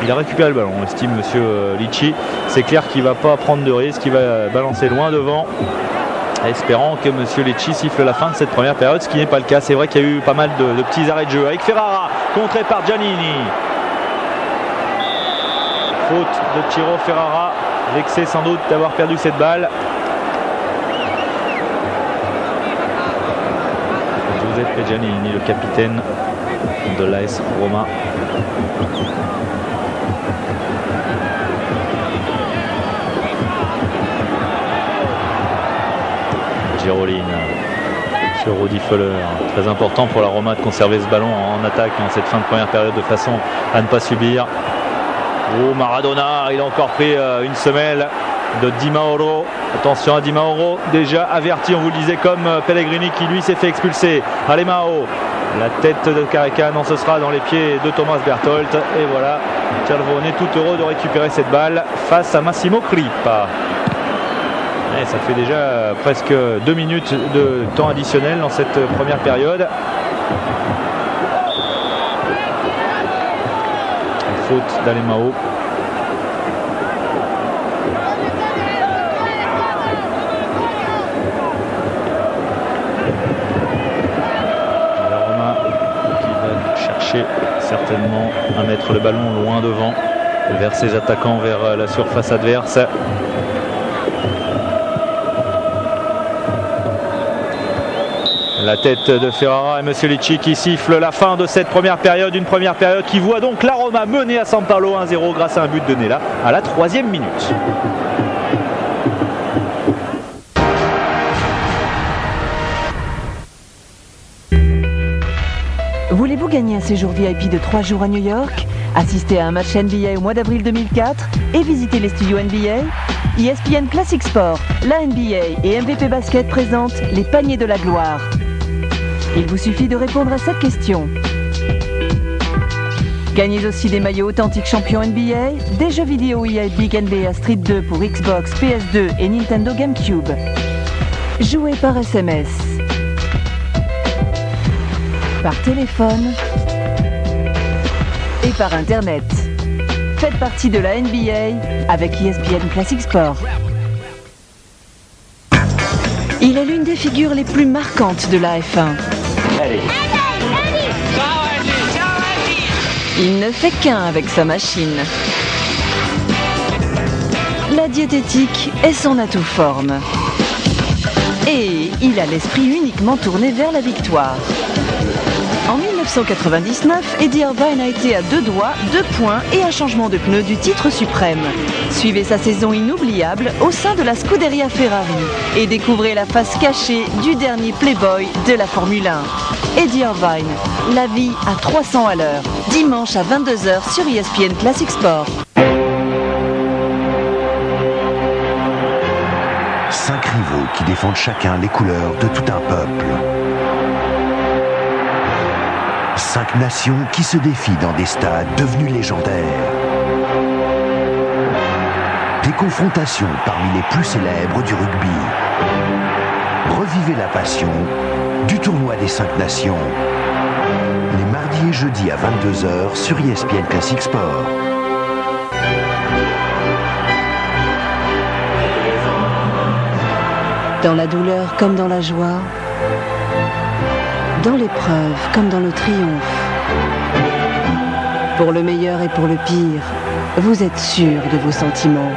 il a récupéré le ballon, on estime monsieur Licci. C'est clair qu'il ne va pas prendre de risque, qu'il va balancer loin devant. Espérant que monsieur Lecce siffle la fin de cette première période, ce qui n'est pas le cas. C'est vrai qu'il y a eu pas mal de petits arrêts de jeu avec Ferrara, contré par Giannini. Faute de Ciro Ferrara, vexé sans doute d'avoir perdu cette balle. Giuseppe Giannini, le capitaine de l'AS Roma. Girolin sur Rudi Völler. Très important pour la Roma de conserver ce ballon en attaque dans cette fin de première période de façon à ne pas subir. Oh, Maradona, il a encore pris une semelle de Di Mauro. Attention à Di Mauro, déjà averti, on vous le disait, comme Pellegrini qui lui s'est fait expulser. Alemao, la tête de Careca, non, ce sera dans les pieds de Thomas Berthold. Et voilà, Cervone est tout heureux de récupérer cette balle face à Massimo Crippa. Et ça fait déjà presque 2 minutes de temps additionnel dans cette première période. Faute d'Alemao. La Roma qui va chercher certainement à mettre le ballon loin devant, vers ses attaquants, vers la surface adverse. La tête de Ferrara et monsieur Lecce qui siffle la fin de cette première période. Une première période qui voit donc la Roma mener à San Paolo 1-0 grâce à un but de Nella à la 3e minute. Voulez-vous gagner un séjour VIP de 3 jours à New York, assister à un match NBA au mois d'avril 2004 et visiter les studios NBA? ESPN Classic Sport, la NBA et MVP Basket présentent les paniers de la gloire. Il vous suffit de répondre à cette question. Gagnez aussi des maillots authentiques champions NBA, des jeux vidéo EA Big NBA Street 2 pour Xbox, PS2 et Nintendo GameCube. Jouez par SMS, par téléphone et par Internet. Faites partie de la NBA avec ESPN Classic Sport. Il est l'une des figures les plus marquantes de la F1. Il ne fait qu'un avec sa machine. La diététique est son atout forme. Et il a l'esprit uniquement tourné vers la victoire. En 1999, Eddie Irvine a été à 2 doigts, 2 points et un changement de pneu du titre suprême. Suivez sa saison inoubliable au sein de la Scuderia Ferrari et découvrez la face cachée du dernier playboy de la Formule 1. Eddie Irvine, la vie à 300 à l'heure, dimanche à 22h sur ESPN Classic Sport. 5 rivaux qui défendent chacun les couleurs de tout un peuple. 5 nations qui se défient dans des stades devenus légendaires. Des confrontations parmi les plus célèbres du rugby. Revivez la passion du tournoi des 5 nations. Les mardis et jeudis à 22h sur ESPN Classic Sport. Dans la douleur comme dans la joie, dans l'épreuve comme dans le triomphe, pour le meilleur et pour le pire, vous êtes sûr de vos sentiments.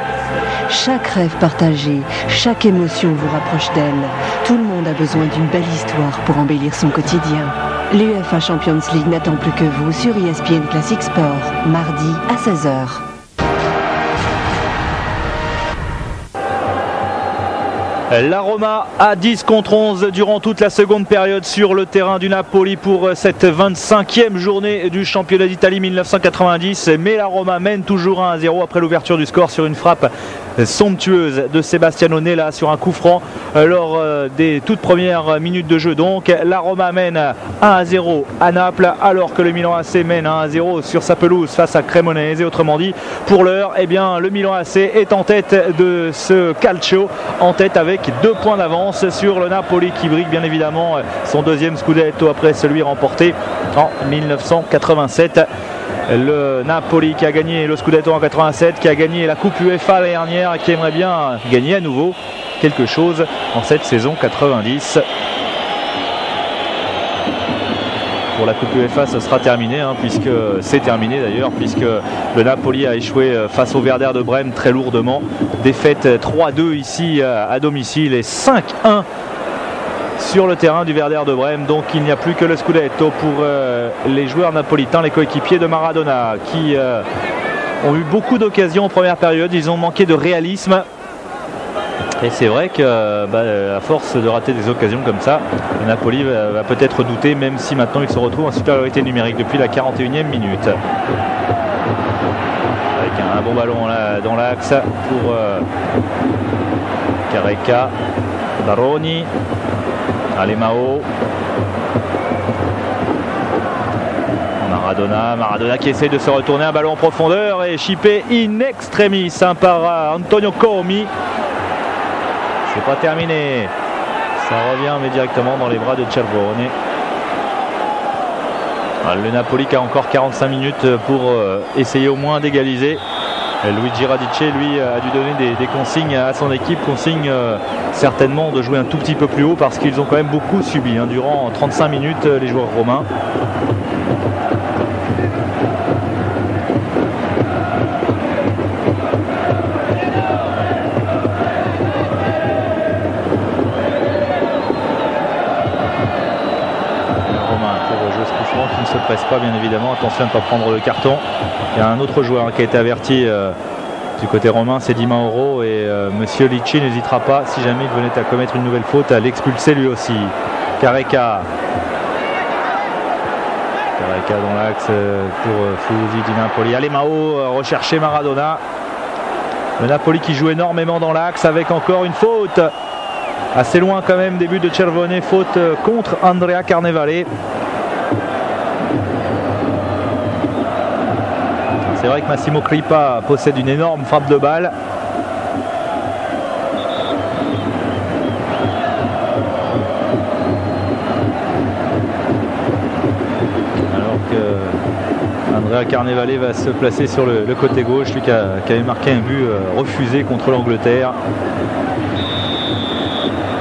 Chaque rêve partagé, chaque émotion vous rapproche d'elle. Tout le monde a besoin d'une belle histoire pour embellir son quotidien. L'UEFA Champions League n'attend plus que vous sur ESPN Classic Sport, mardi à 16h. La Roma à 10 contre 11 durant toute la seconde période sur le terrain du Napoli pour cette 25e journée du championnat d'Italie 1990. Mais la Roma mène toujours 1-0 après l'ouverture du score sur une frappe somptueuse de Sebastiano Nella sur un coup franc lors des toutes premières minutes de jeu. Donc la Roma mène 1-0 à Naples alors que le Milan AC mène 1-0 sur sa pelouse face à Cremonese. Autrement dit, pour l'heure, eh bien, le Milan AC est en tête de ce calcio, en tête avec 2 points d'avance sur le Napoli qui brigue bien évidemment son deuxième scudetto après celui remporté en 1987. Le Napoli qui a gagné le scudetto en 87, qui a gagné la Coupe UEFA l'année dernière et qui aimerait bien gagner à nouveau quelque chose en cette saison 90. Pour la Coupe UEFA, ce sera terminé, puisque c'est terminé d'ailleurs, puisque le Napoli a échoué face au Werder de Brême très lourdement. Défaite 3-2 ici à domicile et 5-1 sur le terrain du Werder de Brême. Donc il n'y a plus que le scudetto pour les joueurs napolitains, les coéquipiers de Maradona, qui ont eu beaucoup d'occasions en première période. Ils ont manqué de réalisme. Et c'est vrai que à force de rater des occasions comme ça, le Napoli va peut-être douter, même si maintenant il se retrouve en supériorité numérique depuis la 41e minute. Avec un bon ballon là, dans l'axe pour Careca, Baroni, Alemao, Maradona qui essaye de se retourner, un ballon en profondeur et chippé in extremis par Antonio Comi. C'est pas terminé, ça revient mais directement dans les bras de Cervone. Le Napoli qui a encore 45 minutes pour essayer au moins d'égaliser. Luigi Radice lui a dû donner des consignes à son équipe, consignes certainement de jouer un tout petit peu plus haut parce qu'ils ont quand même beaucoup subi durant 35 minutes les joueurs romains. Qui ne se presse pas bien évidemment, attention à ne pas prendre le carton. Il y a un autre joueur qui a été averti du côté romain, c'est Di Mauro, et Monsieur Licci n'hésitera pas, si jamais il venait à commettre une nouvelle faute, à l'expulser lui aussi. Careca dans l'axe pour Fusi di Napoli. Alemao recherché Maradona. Le Napoli qui joue énormément dans l'axe avec encore une faute assez loin quand même, début de Cervone, faute contre Andrea Carnevale. C'est vrai que Massimo Crippa possède une énorme frappe de balle. Alors que Andrea Carnevale va se placer sur le côté gauche, lui qui avait marqué un but refusé contre l'Angleterre.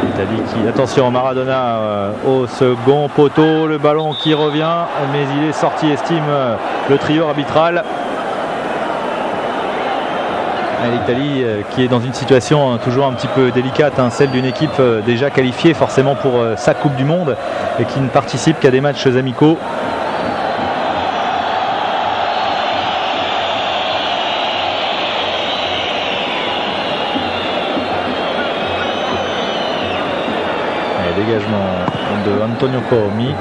L'Italie qui, attention, Maradona au second poteau, le ballon qui revient, mais il est sorti, estime le trio arbitral. L'Italie qui est dans une situation toujours un petit peu délicate, celle d'une équipe déjà qualifiée forcément pour sa Coupe du Monde et qui ne participe qu'à des matchs amicaux. Et dégagement de Antonio Comi.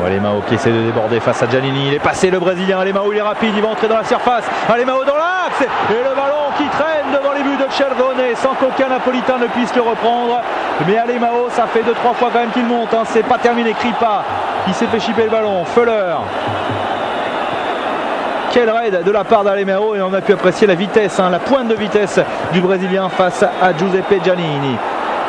Alemao qui essaie de déborder face à Giannini, il est passé le Brésilien. Alemao, il est rapide, il va entrer dans la surface. Alemao dans l'axe et le ballon qui traîne devant les buts de Cervone sans qu'aucun Napolitain ne puisse le reprendre. Mais Alemao, ça fait 2-3 fois quand même qu'il monte, c'est pas terminé. Crippa qui s'est fait chipper le ballon, Fuller. Quel raid de la part d'Alemao, et on a pu apprécier la vitesse, la pointe de vitesse du Brésilien face à Giuseppe Giannini.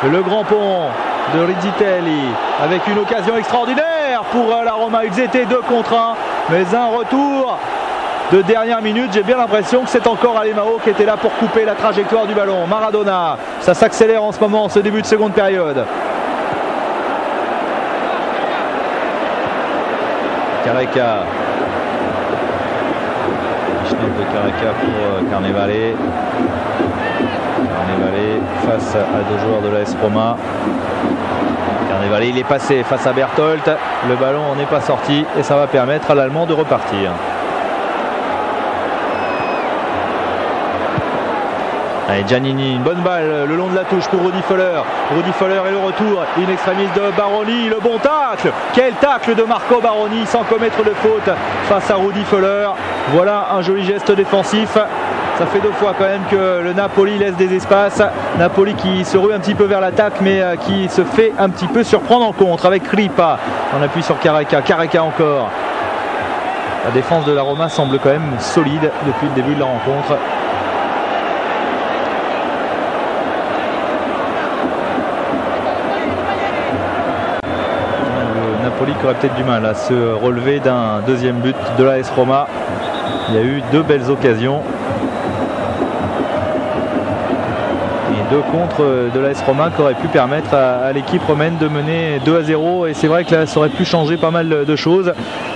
Le grand pont de Rizzitelli avec une occasion extraordinaire pour la Roma. Ils étaient 2 contre 1, mais un retour de dernière minute. J'ai bien l'impression que c'est encore Alemao qui était là pour couper la trajectoire du ballon. Maradona, ça s'accélère en ce moment, ce début de seconde période. Careca, de Careca pour Carnevale face à 2 joueurs de l'AS Roma. Carnevale, il est passé face à Berthold, le ballon n'est pas sorti et ça va permettre à l'Allemand de repartir. Allez, Giannini, une bonne balle le long de la touche pour Rudi Völler. Rudi Völler et le retour in extremis de Baroni, le bon tacle. Quel tacle de Marco Baroni sans commettre de faute face à Rudi Völler. Voilà un joli geste défensif. Ça fait 2 fois quand même que le Napoli laisse des espaces. Napoli qui se rue un petit peu vers l'attaque, mais qui se fait un petit peu surprendre en contre avec Kripa. On appuie sur Careca, Careca encore. La défense de la Roma semble quand même solide depuis le début de la rencontre. Napoli qui aurait peut-être du mal à se relever d'un deuxième but de l'AS Roma. Il y a eu 2 belles occasions et 2 contres de l'AS Roma qui auraient pu permettre à l'équipe romaine de mener 2-0, et c'est vrai que là ça aurait pu changer pas mal de choses.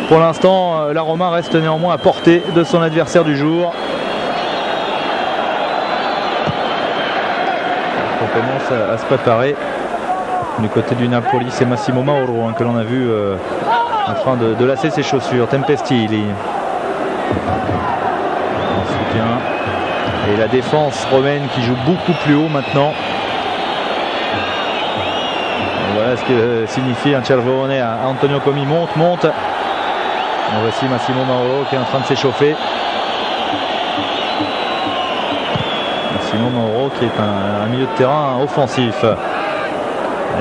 Pour l'instant la Roma reste néanmoins à portée de son adversaire du jour. On commence à se préparer. Du côté du Napoli, c'est Massimo Mauro que l'on a vu en train de lasser ses chaussures. Tempestili en soutien. Et la défense romaine qui joue beaucoup plus haut maintenant. Et voilà ce que signifie un Cervone à Antonio Comi. Monte. Et voici Massimo Mauro qui est en train de s'échauffer. Massimo Mauro qui est un milieu de terrain offensif.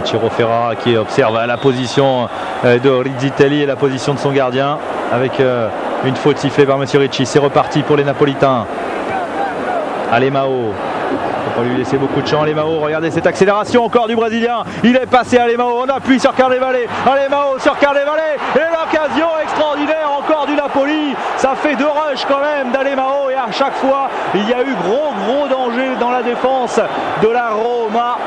Ciro Ferrara qui observe la position de Rizzitelli et la position de son gardien avec une faute sifflée par Monsieur Ricci. C'est reparti pour les Napolitains. Alemão, il ne faut pas lui laisser beaucoup de champ. Alemão, regardez cette accélération encore du Brésilien. Il est passé Alemão, on appuie sur Carnevale. Alemão sur Carnevale et l'occasion extraordinaire encore du Napoli. Ça fait 2 rushs quand même d'Alemão et à chaque fois il y a eu gros danger dans la défense de la Roma.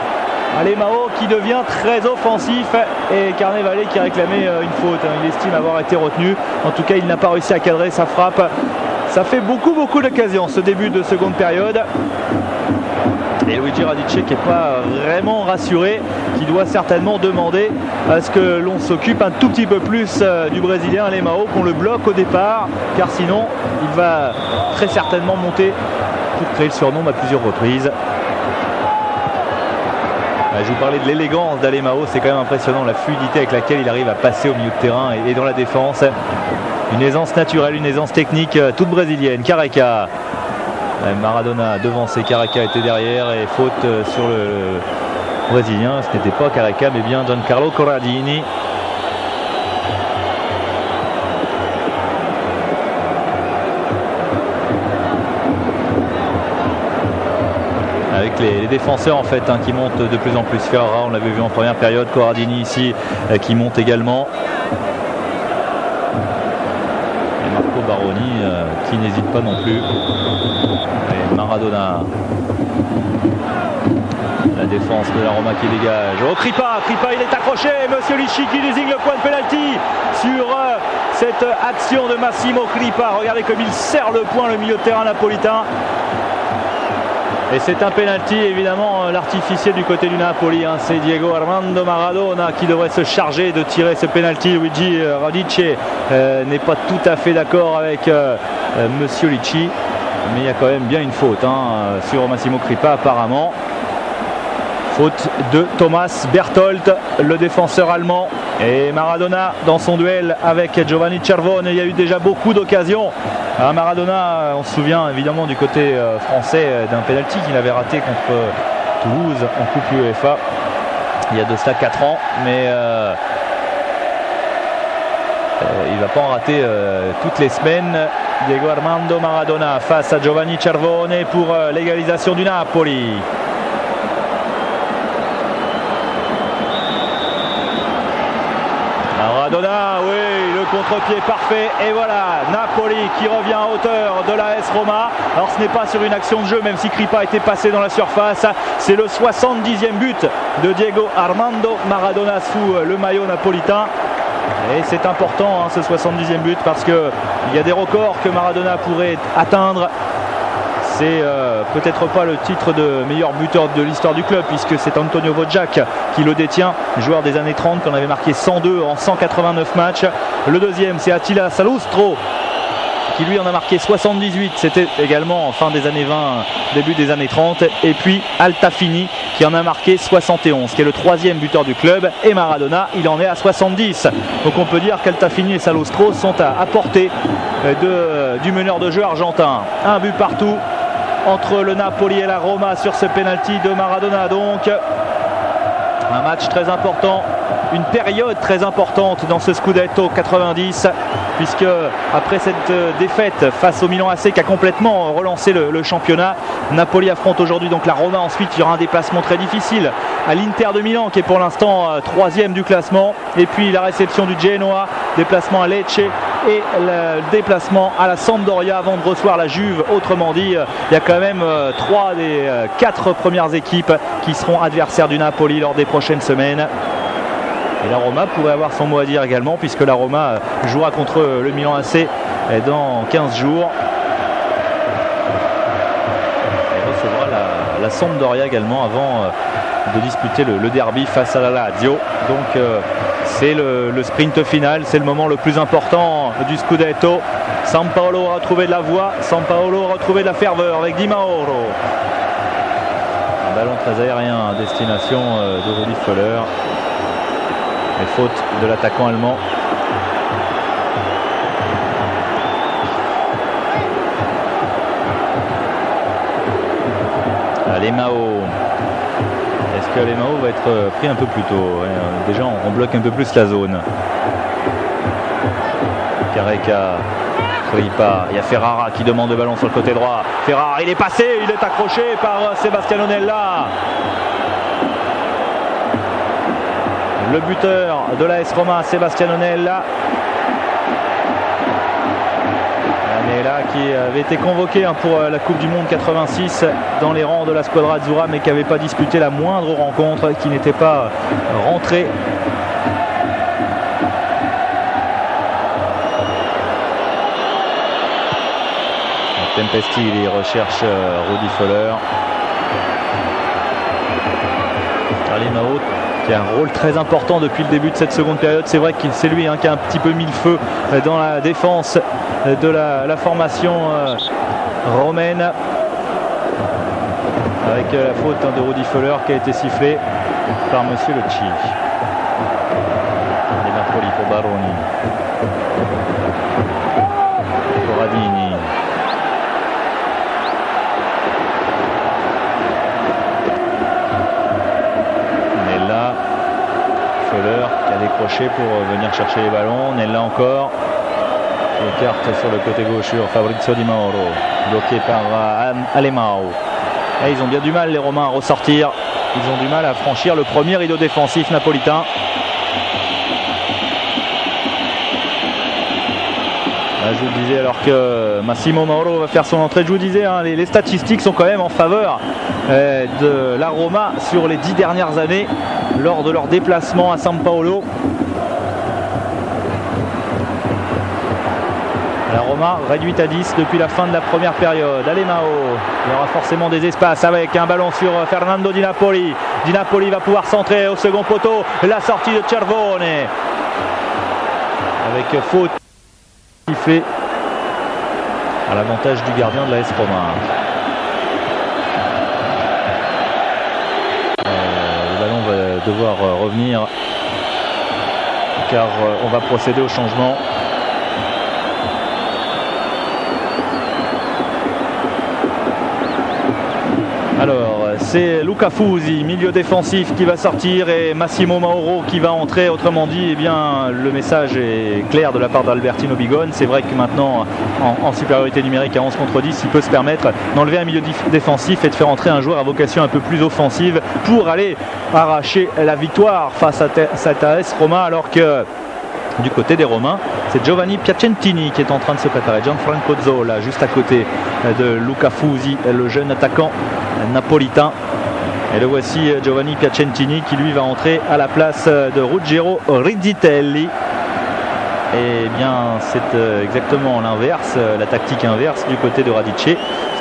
Alemão qui devient très offensif et Carnevale qui a réclamé une faute. Il estime avoir été retenu. En tout cas, il n'a pas réussi à cadrer sa frappe. Ça fait beaucoup d'occasions ce début de seconde période. Et Luigi Radice qui n'est pas vraiment rassuré, qui doit certainement demander à ce que l'on s'occupe un tout petit peu plus du Brésilien Alemão, qu'on le bloque au départ, car sinon il va très certainement monter pour créer le surnom à plusieurs reprises. Je vous parlais de l'élégance d'Alemão, c'est quand même impressionnant la fluidité avec laquelle il arrive à passer au milieu de terrain et dans la défense. Une aisance naturelle, une aisance technique toute brésilienne. Careca, Maradona devancé, Careca était derrière et faute sur le Brésilien. Ce n'était pas Careca mais bien Giancarlo Corradini. Avec les défenseurs en fait qui montent de plus en plus. Ferrara, on l'avait vu en première période, Corradini ici qui monte également. Et Marco Baroni qui n'hésite pas non plus. Et Maradona. La défense de la Roma qui dégage. Oh, Kripa, il est accroché. Monsieur Ricci qui désigne le point de pénalty sur cette action de Massimo Kripa. Regardez comme il serre le point, le milieu de terrain napolitain. Et c'est un penalty, évidemment, l'artificier du côté du Napoli. C'est Diego Armando Maradona qui devrait se charger de tirer ce penalty. Luigi Radice n'est pas tout à fait d'accord avec Monsieur Ricci. Mais il y a quand même bien une faute sur Massimo Kripa apparemment. Faute de Thomas Berthold, le défenseur allemand. Et Maradona dans son duel avec Giovanni Cervone. Il y a eu déjà beaucoup d'occasions. Maradona, on se souvient évidemment du côté français d'un penalty qu'il avait raté contre Toulouse en Coupe UEFA il y a de cela 4 ans. Mais il ne va pas en rater toutes les semaines. Diego Armando Maradona face à Giovanni Cervone pour l'égalisation du Napoli. Maradona, oui, le contre-pied parfait. Et voilà, Napoli qui revient à hauteur de l'AS Roma. Alors ce n'est pas sur une action de jeu, même si Kripa était passé dans la surface. C'est le 70e but de Diego Armando Maradona sous le maillot napolitain. Et c'est important ce 70e but parce qu'il y a des records que Maradona pourrait atteindre. C'est peut-être pas le titre de meilleur buteur de l'histoire du club puisque c'est Antonio Wojciak qui le détient, joueur des années 30 qu'on avait marqué 102 en 189 matchs. Le deuxième c'est Attila Salustro qui lui en a marqué 78, c'était également en fin des années 20, début des années 30, et puis Altafini qui en a marqué 71, qui est le 3e buteur du club, et Maradona il en est à 70. Donc on peut dire qu'Altafini et Salustro sont à portée du meneur de jeu argentin. Un but partout entre le Napoli et la Roma sur ce penalty de Maradona. Donc un match très important, une période très importante dans ce Scudetto 90, puisque après cette défaite face au Milan AC qui a complètement relancé le championnat, Napoli affronte aujourd'hui donc la Roma. Ensuite il y aura un déplacement très difficile à l'Inter de Milan qui est pour l'instant 3e du classement, et puis la réception du Genoa, déplacement à Lecce et le déplacement à la Sampdoria avant de recevoir la Juve. Autrement dit, il y a quand même 3 des 4 premières équipes qui seront adversaires du Napoli lors des prochaines semaines. Et la Roma pourrait avoir son mot à dire également, puisque la Roma jouera contre le Milan AC dans 15 jours. Et recevra la Sampdoria également avant de disputer le derby face à la Lazio. Donc c'est le sprint final, c'est le moment le plus important du Scudetto. Sampaolo a retrouvé de la voix, Sampaolo a retrouvé de la ferveur avec Di Mauro. Un ballon très aérien à destination de Rudi Völler. Et faute de l'attaquant allemand. Alemão. Est-ce que Alemão va être pris un peu plus tôt? Déjà on bloque un peu plus la zone. Careca, Ripa, il y a Ferrara qui demande le ballon sur le côté droit. Ferrara, il est passé, il est accroché par Sebastiano Nella. Le buteur de l'AS Roma, Sebastiano Nella. Nella qui avait été convoqué pour la Coupe du Monde 86 dans les rangs de la Squadra Azzurra, mais qui n'avait pas disputé la moindre rencontre, qui n'était pas rentré. Tempesti il recherche Rudi Völler. Alemão qui a un rôle très important depuis le début de cette seconde période. C'est vrai que c'est lui qui a un petit peu mis le feu dans la défense de la formation romaine, avec la faute de Rudi Völler qui a été sifflée par Monsieur Le Chi. Et Napoli pour Baroni, Corradini. Völler qui a décroché pour venir chercher les ballons. Nella encore qui écarte sur le côté gauche sur Fabrizio Di Mauro, bloqué par Alemão. Et ils ont bien du mal les Romains à ressortir, ils ont du mal à franchir le premier rideau défensif napolitain. Là, je vous le disais, alors que Massimo Mauro va faire son entrée, je vous disais, les statistiques sont quand même en faveur de la Roma sur les 10 dernières années lors de leur déplacement à Sampaolo. La Roma réduite à 10 depuis la fin de la première période. Alemão, il y aura forcément des espaces avec un ballon sur Fernando Di Napoli. Di Napoli va pouvoir centrer au second poteau, la sortie de Cervone avec faute qui fait à l'avantage du gardien de l'AS Roma. Le ballon va devoir revenir car on va procéder au changement. Alors c'est Luca Fusi, milieu défensif, qui va sortir, et Massimo Mauro qui va entrer. Autrement dit, eh bien, le message est clair de la part d'Albertino Bigone. C'est vrai que maintenant en supériorité numérique à 11 contre 10, il peut se permettre d'enlever un milieu défensif et de faire entrer un joueur à vocation un peu plus offensive pour aller arracher la victoire face à cette AS Roma, alors que du côté des Romains, c'est Giovanni Piacentini qui est en train de se préparer. Gianfranco Zola juste à côté de Luca Fusi, le jeune attaquant napolitain. Et le voici, Giovanni Piacentini, qui lui va entrer à la place de Ruggero Rizzitelli. Et bien c'est exactement l'inverse, la tactique inverse du côté de Radice,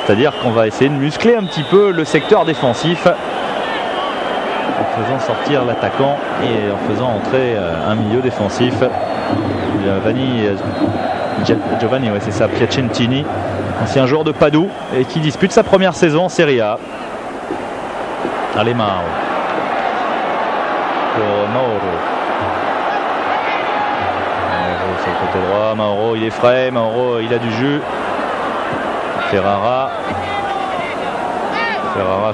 c'est-à-dire qu'on va essayer de muscler un petit peu le secteur défensif en faisant sortir l'attaquant et en faisant entrer un milieu défensif. Giovanni Giovanni, ouais, c'est ça, Piacentini, ancien joueur de Padoue et qui dispute sa première saison en Serie A. Allez, Mauro. Pour Mauro. Mauro sur le côté droit. Mauro, il est frais. Mauro, il a du jus. Ferrara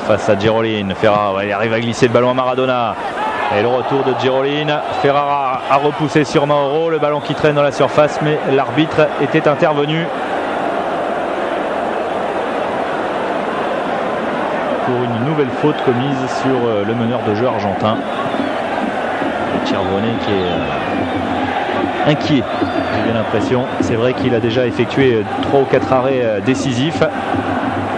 face à Giroline. Ferrara, ouais, il arrive à glisser le ballon à Maradona. Et le retour de Giroline. Ferrara a repoussé sur Mauro. Le ballon qui traîne dans la surface, mais l'arbitre était intervenu. Pour une nouvelle faute commise sur le meneur de jeu argentin. Cervone qui est inquiet, j'ai bien l'impression. C'est vrai qu'il a déjà effectué 3 ou 4 arrêts décisifs.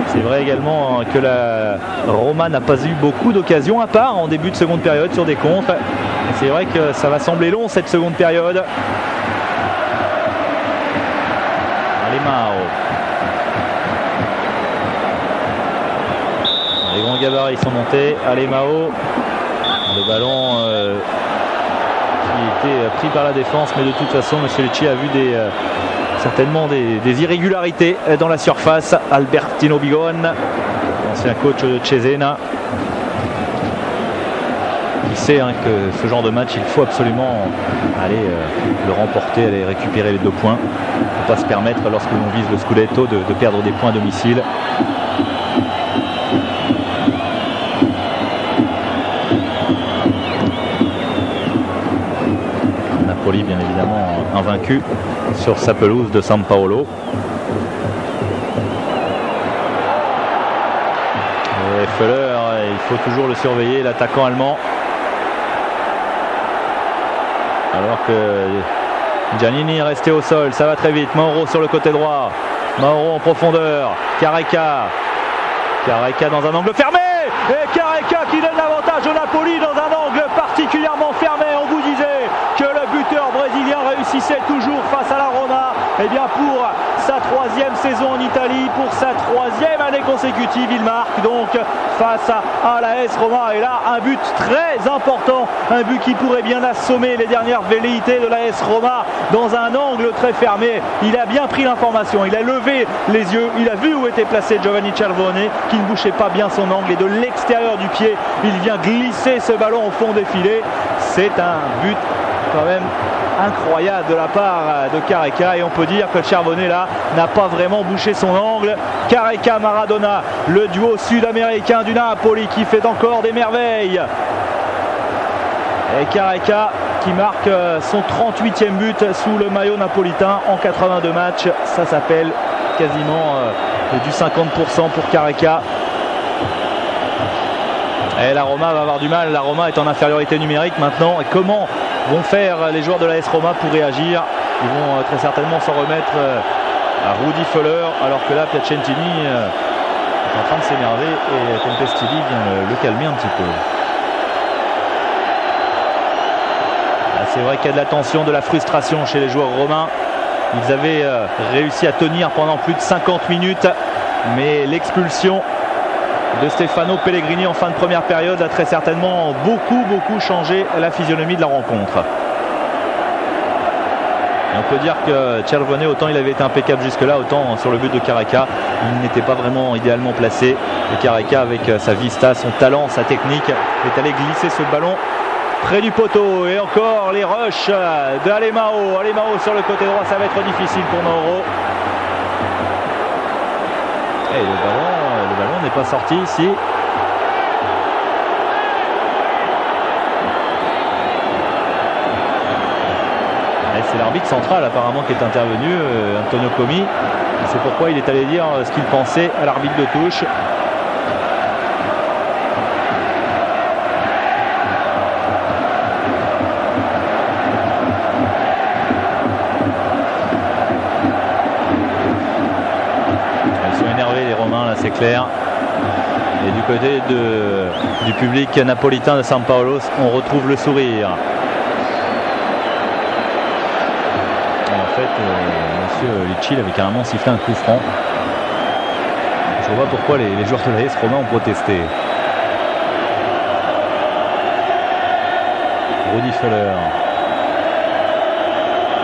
C'est vrai également que la Roma n'a pas eu beaucoup d'occasions à part en début de seconde période sur des contres. Et c'est vrai que ça va sembler long cette seconde période. Allez, Mauro. Les grands gabarits sont montés. Allez, Mao. Le ballon qui était pris par la défense, mais de toute façon, M. Lecce a vu certainement des irrégularités dans la surface. Albertino Bigon, ancien coach de Cesena, qui sait que ce genre de match, il faut absolument aller le remporter, aller récupérer les 2 points. Il ne faut pas se permettre, lorsque l'on vise le Scudetto, de perdre des points à domicile. Napoli, bien évidemment, invaincu sur sa pelouse de San Paolo. Et Feller, il faut toujours le surveiller, l'attaquant allemand. Alors que Giannini est resté au sol, ça va très vite. Mauro sur le côté droit. Mauro en profondeur. Careca dans un angle fermé. Et Careca qui donne l'avantage au Napoli dans un angle particulièrement fermé. On vous disait que le buteur brésilien réussissait toujours face à la Roma. Et bien pour sa 3e saison en Italie, pour sa 3e année consécutive, il marque donc face à la AS Roma. Et là, un but très important, un but qui pourrait bien assommer les dernières velléités de la AS Roma dans un angle très fermé. Il a bien pris l'information, il a levé les yeux, il a vu où était placé Giovanni Cervone, qui ne bouchait pas bien son angle, et de l'extérieur du pied, il vient glisser ce ballon au fond des filets. C'est un but quand même incroyable de la part de Careca, et on peut dire que Cervone là n'a pas vraiment bouché son angle. Careca Maradona, le duo sud-américain du Napoli qui fait encore des merveilles. Et Careca qui marque son 38e but sous le maillot napolitain en 82 matchs. Ça s'appelle quasiment du 50% pour Careca. Et la Roma va avoir du mal. La Roma est en infériorité numérique maintenant. Et comment vont faire les joueurs de l'AS Roma pour réagir? Ils vont très certainement s'en remettre à Rudi Feller, alors que là Piacentini est en train de s'énerver et Tempestilli vient le calmer un petit peu. C'est vrai qu'il y a de la tension, de la frustration chez les joueurs romains. Ils avaient réussi à tenir pendant plus de 50 minutes, mais l'expulsion de Stefano Pellegrini en fin de première période a très certainement beaucoup changé la physionomie de la rencontre. Et on peut dire que Cervone, autant il avait été impeccable jusque-là, autant sur le but de Careca, il n'était pas vraiment idéalement placé. Et Careca, avec sa vista, son talent, sa technique, est allé glisser ce ballon près du poteau. Et encore les rushs d'Alemao. Alemao sur le côté droit, ça va être difficile pour Mauro. Et le ballon n'est pas sorti ici. C'est l'arbitre central apparemment qui est intervenu, Antonio Comi. C'est pourquoi il est allé dire ce qu'il pensait à l'arbitre de touche. Ils sont énervés les Romains là, c'est clair. Et du côté du public napolitain de San Paolo, on retrouve le sourire. Monsieur Lecce avait carrément sifflé un coup franc. Je vois pourquoi les joueurs de l'AS Roma ont protesté. Rudi Feller.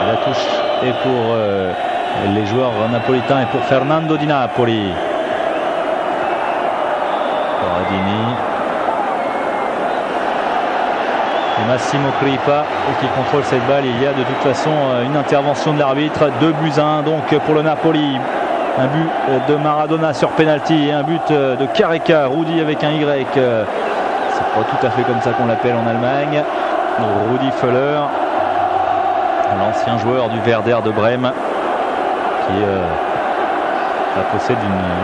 La touche est pour les joueurs napolitains et pour Fernando Di Napoli. Corradini. Et Massimo Crippa qui contrôle cette balle. Il y a de toute façon une intervention de l'arbitre. 2-1 donc pour le Napoli. Un but de Maradona sur penalty et un but de Careca, Rudi avec un Y. C'est pas tout à fait comme ça qu'on l'appelle en Allemagne. Rudi Völler, l'ancien joueur du Werder de Brême, qui possède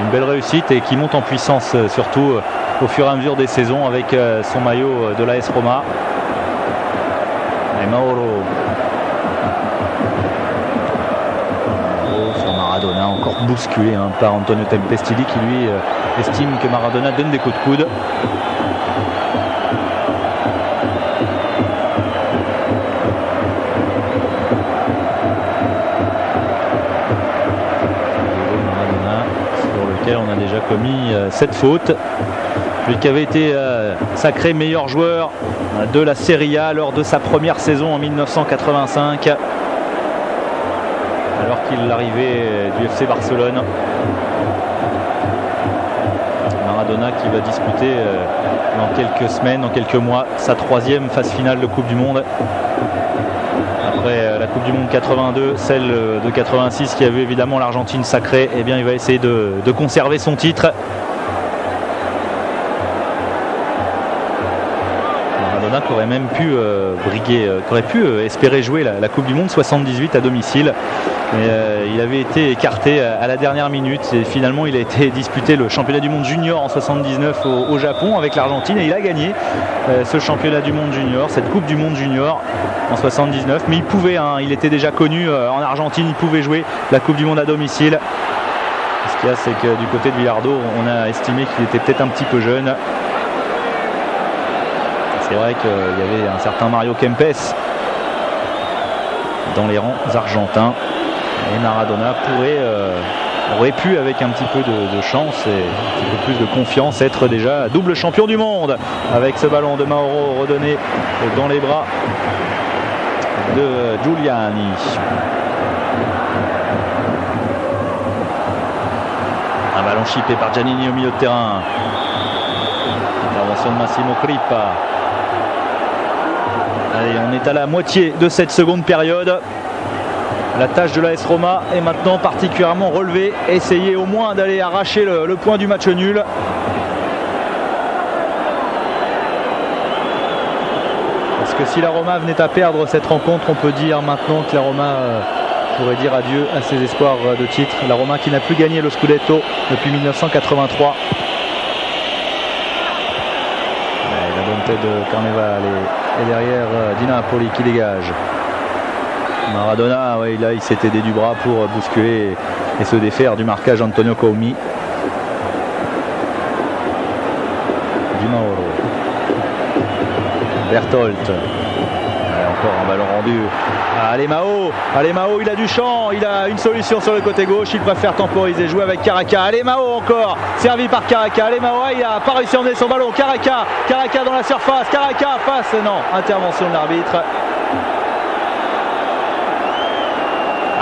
une belle réussite et qui monte en puissance surtout au fur et à mesure des saisons avec son maillot de l'AS Roma. Et Mauro sur Maradona, encore bousculé par Antonio Tempestini qui lui estime que Maradona donne des coups de coude. Maradona sur lequel on a déjà commis cette faute. Lui qui avait été sacré meilleur joueur de la Serie A lors de sa première saison en 1985. Alors qu'il arrivait du FC Barcelone. Maradona qui va disputer dans quelques semaines, dans quelques mois, sa 3e phase finale de Coupe du Monde. Après la Coupe du Monde 82, celle de 86 qui a vu évidemment l'Argentine sacrée, eh bien il va essayer de conserver son titre. Qui aurait même pu briguer, qui aurait pu espérer jouer la Coupe du Monde 78 à domicile. Mais il avait été écarté à la dernière minute et finalement il a été disputé le championnat du monde junior en 79 au Japon avec l'Argentine et il a gagné ce championnat du monde junior, cette Coupe du monde junior en 79. Mais il pouvait, il était déjà connu en Argentine, il pouvait jouer la Coupe du monde à domicile. Ce qu'il y a, c'est que du côté de Bilardo, on a estimé qu'il était peut-être un petit peu jeune. C'est vrai qu'il y avait un certain Mario Kempes dans les rangs argentins et Maradona aurait pu avec un petit peu de chance et un petit peu plus de confiance être déjà double champion du monde avec ce ballon de Mauro redonné dans les bras de Giuliani. Un ballon chippé par Giannini au milieu de terrain. Intervention de Massimo Crippa. Allez, on est à la moitié de cette seconde période. La tâche de l'AS Roma est maintenant particulièrement relevée. Essayer au moins d'aller arracher le point du match nul. Parce que si la Roma venait à perdre cette rencontre, on peut dire maintenant que la Roma pourrait dire adieu à ses espoirs de titre. La Roma qui n'a plus gagné le Scudetto depuis 1983. La bonté de Carnevale et derrière Di Napoli qui dégage. Maradona, ouais, là il s'est aidé du bras pour bousculer et se défaire du marquage Antonio Coumi. Di Mauro. Berthold. Encore un ballon rendu à Alemao, il a du champ, il a une solution sur le côté gauche, il préfère temporiser, jouer avec Careca. Alemao encore, servi par Careca. Alemao, il n'a pas réussi à emmener son ballon. Careca dans la surface, Careca passe, non, intervention de l'arbitre.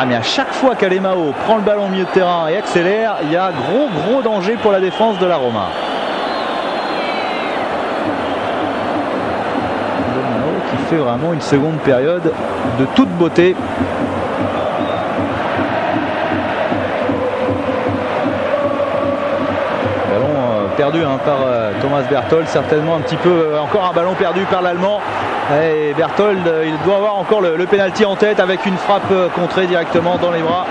Ah mais à chaque fois qu'Alemao prend le ballon au milieu de terrain et accélère, il y a gros danger pour la défense de la Roma. Qui fait vraiment une seconde période de toute beauté. Ballon perdu par Thomas Berthold, certainement un petit peu encore un ballon perdu par l'Allemand. Et Berthold, il doit avoir encore le pénalty en tête avec une frappe contrée directement dans les bras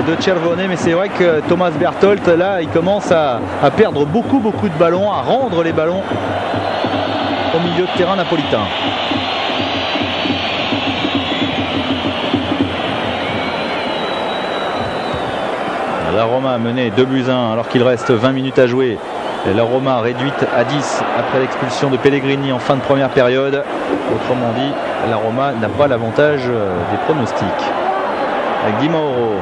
de Cervone. Mais c'est vrai que Thomas Berthold, là, il commence à perdre beaucoup de ballons, à rendre les ballons au milieu de terrain napolitain. La Roma menée 2-1 alors qu'il reste 20 minutes à jouer. Et la Roma réduite à 10 après l'expulsion de Pellegrini en fin de première période. Autrement dit, la Roma n'a pas l'avantage des pronostics. Avec Di Mauro,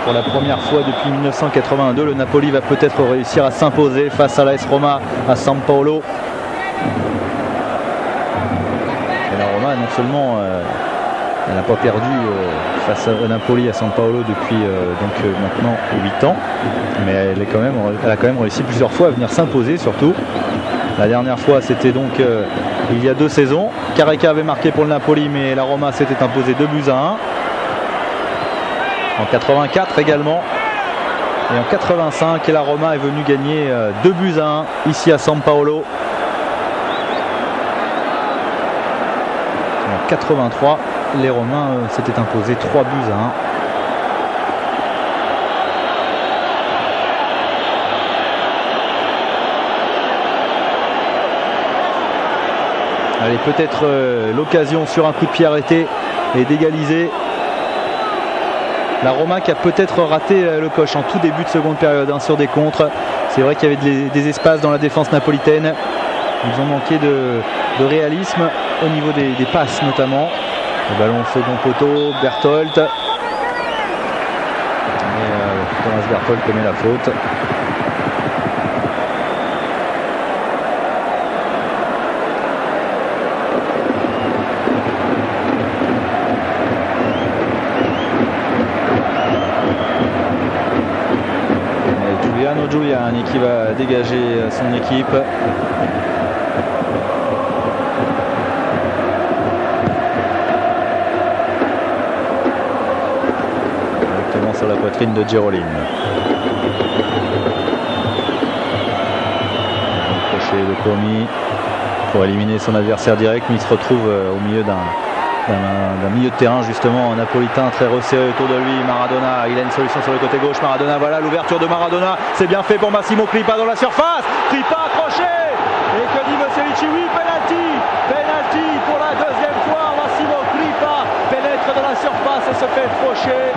pour la première fois depuis 1982, le Napoli va peut-être réussir à s'imposer face à l'AS Roma à San Paolo. Et la Roma non seulement Elle n'a pas perdu face à Napoli à San Paolo depuis maintenant 8 ans, mais elle a quand même réussi plusieurs fois à venir s'imposer, surtout. La dernière fois, c'était donc il y a 2 saisons. Careca avait marqué pour le Napoli, mais la Roma s'était imposée 2-1. En 84 également. Et en 85, la Roma est venue gagner 2-1 ici à San Paolo. En 83, les Romains s'étaient imposés 3-1. Allez, peut-être l'occasion sur un coup de pied arrêté et d'égaliser. La Roma qui a peut-être raté le coche en tout début de seconde période sur des contres. C'est vrai qu'il y avait des espaces dans la défense napolitaine. Ils ont manqué de réalisme au niveau des passes notamment. Le ballon au second poteau, Berthold. Et Thomas Berthold commet la faute. Giuliani qui va dégager son équipe. Directement sur la poitrine de Gerolin. Crochet de Comi pour éliminer son adversaire direct, mais il se retrouve au milieu d'un milieu de terrain justement, un napolitain très resserré autour de lui. Maradona, il a une solution sur le côté gauche. Maradona, voilà l'ouverture de Maradona, c'est bien fait pour Massimo Crippa dans la surface. Crippa accroché, et que dit Moselici? Oui, penalty pour la deuxième fois. Massimo Crippa pénètre dans la surface et se fait faucher.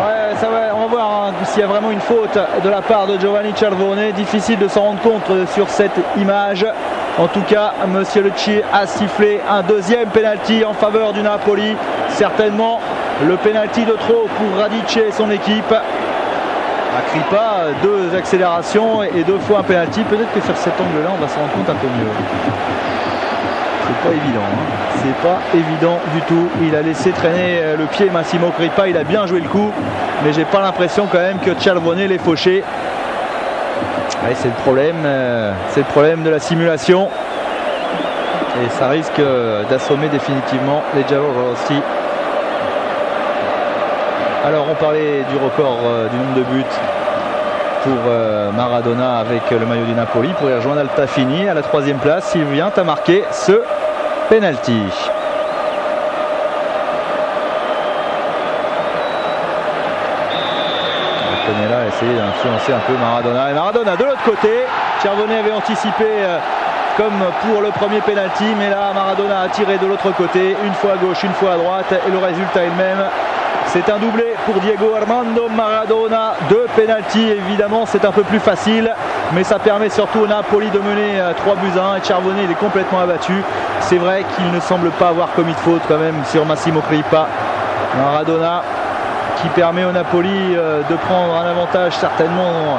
Ouais, on va voir s'il y a vraiment une faute de la part de Giovanni Cervone. Difficile de s'en rendre compte sur cette image. En tout cas, Monsieur Lucci a sifflé un deuxième penalty en faveur du Napoli. Certainement le penalty de trop pour Radice et son équipe. À Crippa, 2 accélérations et 2 fois un penalty. Peut-être que sur cet angle-là, on va s'en rendre compte un peu mieux. C'est pas évident, c'est pas évident du tout. Il a laissé traîner le pied Massimo Crippa, il a bien joué le coup, mais j'ai pas l'impression quand même que Cervone l'ait fauché. Ouais, c'est le problème de la simulation, et ça risque d'assommer définitivement les Giallorossi. Alors on parlait du record du nombre de buts pour Maradona avec le maillot du Napoli, pour y rejoindre Altafini à la 3e place. Il vient à marquer ce penalty. Là a essayé d'influencer un peu Maradona, et Maradona de l'autre côté. Cervone avait anticipé comme pour le premier penalty, mais là Maradona a tiré de l'autre côté, une fois à gauche, une fois à droite, et le résultat est le même. C'est un doublé pour Diego Armando Maradona. 2 penalty, évidemment c'est un peu plus facile, mais ça permet surtout au Napoli de mener 3-1, et Cervone il est complètement abattu. C'est vrai qu'il ne semble pas avoir commis de faute quand même sur Massimo Crippa. Maradona qui permet au Napoli de prendre un avantage certainement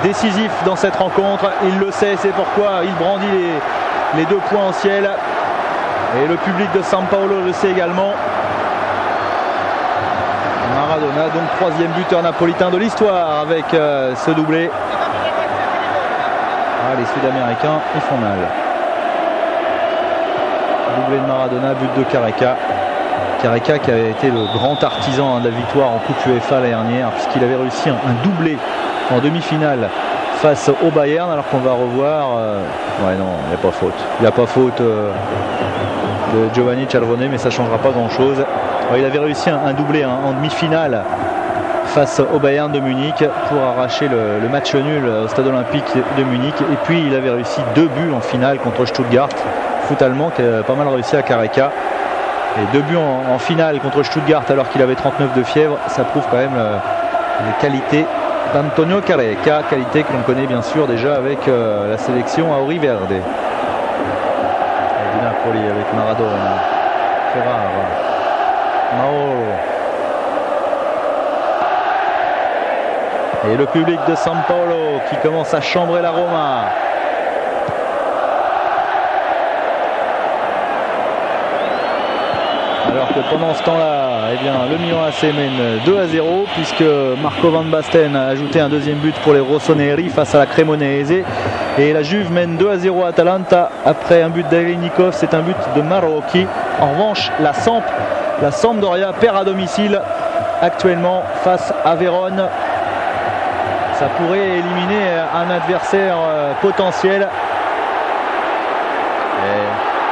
décisif dans cette rencontre. Il le sait, c'est pourquoi il brandit les 2 points en ciel, et le public de San Paolo le sait également. Maradona, donc 3e buteur napolitain de l'histoire avec ce doublé. Les Sud-Américains, ils font mal. Doublé de Maradona, but de Careca. Careca qui avait été le grand artisan de la victoire en Coupe UEFA l'année dernière, puisqu'il avait réussi un doublé en demi-finale face au Bayern, alors qu'on va revoir. Ouais, non, il n'y a pas faute. Il n'y a pas faute de Giovanni Cervone, mais ça ne changera pas grand-chose. Il avait réussi un doublé en demi-finale face au Bayern de Munich pour arracher le match nul au Stade Olympique de Munich, et puis il avait réussi 2 buts en finale contre Stuttgart. Foot allemand qui a pas mal réussi à Careca. Et 2 buts en finale contre Stuttgart alors qu'il avait 39 de fièvre, ça prouve quand même les qualités d'Antonio Careca, qualité que l'on connaît bien sûr déjà avec la sélection Auri Verde. Du Napoli avec Maradona, Ferrara, Mauro. Et le public de San Paolo qui commence à chambrer la Roma. Alors que pendant ce temps-là, eh bien, le Milan AC mène 2-0 puisque Marco Van Basten a ajouté un deuxième but pour les rossoneri face à la Cremonese. Et la Juve mène 2-0 à Atalanta après un but d'Alenikov, c'est un but de Marocchi. En revanche, la Sampdoria perd à domicile actuellement face à Vérone. Ça pourrait éliminer un adversaire potentiel.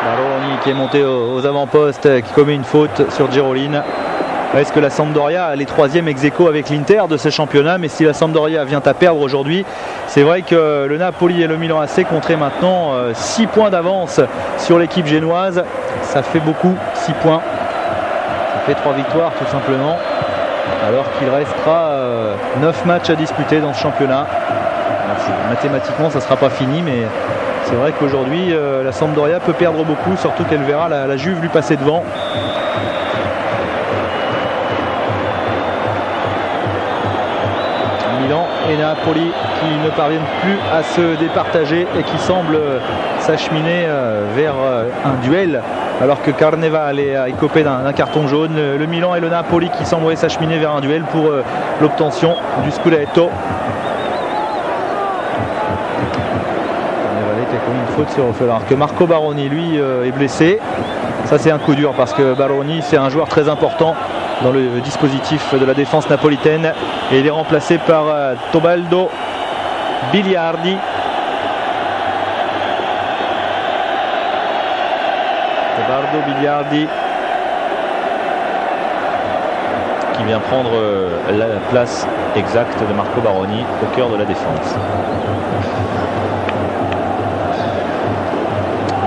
Baroni qui est monté aux avant-postes, qui commet une faute sur Giroline. Est-ce que la Sampdoria est troisième ex-aequo avec l'Inter de ce championnat? Mais si la Sampdoria vient à perdre aujourd'hui, c'est vrai que le Napoli et le Milan AC compteraient maintenant 6 points d'avance sur l'équipe génoise. Ça fait beaucoup, 6 points. Ça fait 3 victoires tout simplement. Alors qu'il restera 9 matchs à disputer dans ce championnat. Alors, mathématiquement, ça ne sera pas fini, mais c'est vrai qu'aujourd'hui, la Sampdoria peut perdre beaucoup, surtout qu'elle verra la Juve lui passer devant. Milan et Napoli qui ne parviennent plus à se départager et qui semblent s'acheminer vers un duel, alors que Carnevale est écopé d'un carton jaune. Le Milan et le Napoli qui semblent s'acheminer vers un duel pour l'obtention du Scudetto. Carnevale qui a commis une faute sur Ruffel, alors que Marco Baroni lui est blessé. Ça c'est un coup dur parce que Baroni c'est un joueur très important dans le dispositif de la défense napolitaine et il est remplacé par Tobaldo Biliardi. Tobaldo Biliardi qui vient prendre la place exacte de Marco Baroni au cœur de la défense.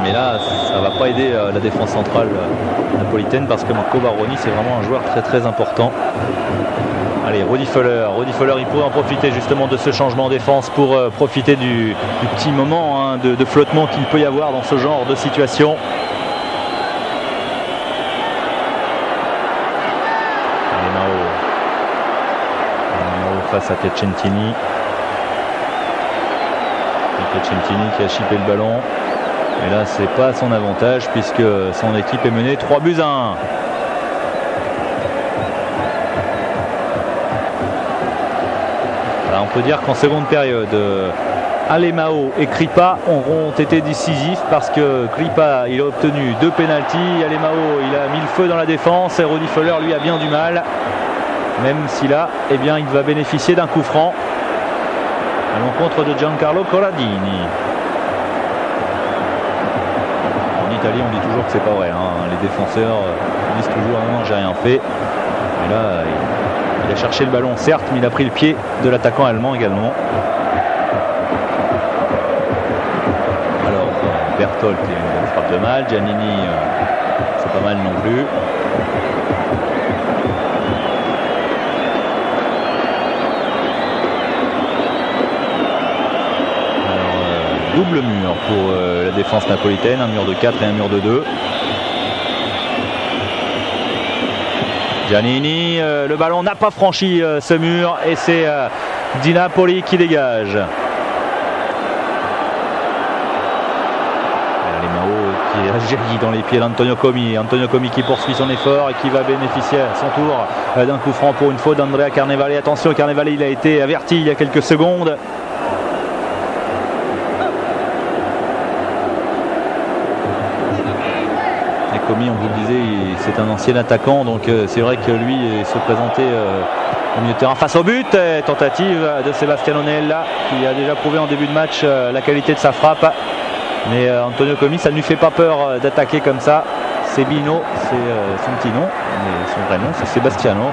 Mais là, ça ne va pas aider la défense centrale napolitaine parce que Marco Baroni, c'est vraiment un joueur très très important. Allez, Rudi Völler, il pourrait en profiter justement de ce changement en défense pour profiter du petit moment de flottement qu'il peut y avoir dans ce genre de situation. Face à Piacentini. Piacentini qui a chippé le ballon. Et là, c'est pas à son avantage puisque son équipe est menée 3-1. Alors, on peut dire qu'en seconde période, Alemão et Kripa auront été décisifs parce que Kripa il a obtenu 2 pénaltys. Alemão il a mis le feu dans la défense et Rudi Völler lui a bien du mal. Même si là, eh bien, il va bénéficier d'un coup franc à l'encontre de Giancarlo Corradini. En Italie, on dit toujours que c'est pas vrai. Les défenseurs disent toujours non, j'ai rien fait. Et là, il a cherché le ballon, certes, mais il a pris le pied de l'attaquant allemand également. Alors, Berthold, une frappe de mal. Giannini, c'est pas mal non plus. Double mur pour la défense napolitaine, un mur de 4 et un mur de 2. Giannini, le ballon n'a pas franchi ce mur et c'est Di Napoli qui dégage. Alemão qui est jailli dans les pieds d'Antonio Comi. Antonio Comi qui poursuit son effort et qui va bénéficier à son tour d'un coup franc pour une faute d'Andrea Carnevale. Attention, Carnevale il a été averti il y a quelques secondes. Comi, on vous le disait, c'est un ancien attaquant, donc c'est vrai que lui se présentait au milieu de terrain face au but. Tentative de Sebastiano Nella qui a déjà prouvé en début de match la qualité de sa frappe. Mais Antonio Comi, ça ne lui fait pas peur d'attaquer comme ça. C'est Bino, c'est son petit nom, mais son vrai nom c'est Sebastiano.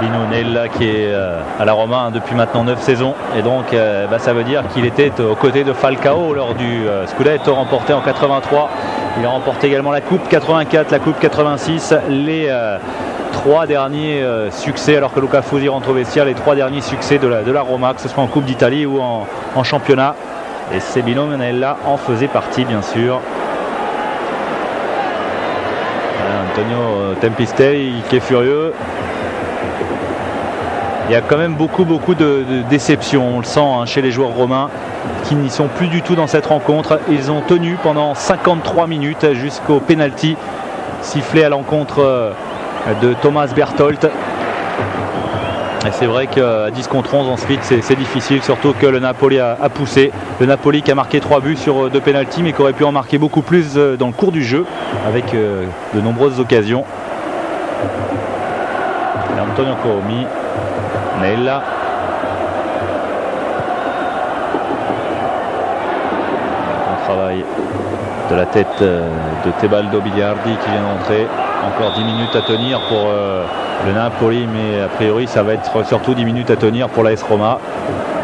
Bino Nella qui est à la Roma depuis maintenant 9 saisons et donc ça veut dire qu'il était aux côtés de Falcao lors du Scudetto remporté en 83. Il a remporté également la Coupe 84, la Coupe 86, les 3 derniers succès, alors que Luca Fusi rentre au vestiaire, les 3 derniers succès de la Roma, que ce soit en Coupe d'Italie ou en championnat. Et Bino Nella en faisait partie bien sûr. Antonio Tempistei qui est furieux. il y a quand même beaucoup de déception, on le sent chez les joueurs romains qui n'y sont plus du tout dans cette rencontre. Ils ont tenu pendant 53 minutes jusqu'au penalty sifflé à l'encontre de Thomas Berthold. Et c'est vrai qu'à 10 contre 11 ensuite c'est difficile, surtout que le Napoli a poussé. Le Napoli qui a marqué 3 buts sur 2 pénaltys, mais qui aurait pu en marquer beaucoup plus dans le cours du jeu avec de nombreuses occasions. Et Antonio Comi, Nella, bon travail de la tête de Tebaldo Biliardi qui vient d'entrer. Encore 10 minutes à tenir pour le Napoli, mais a priori ça va être surtout 10 minutes à tenir pour l'AS Roma.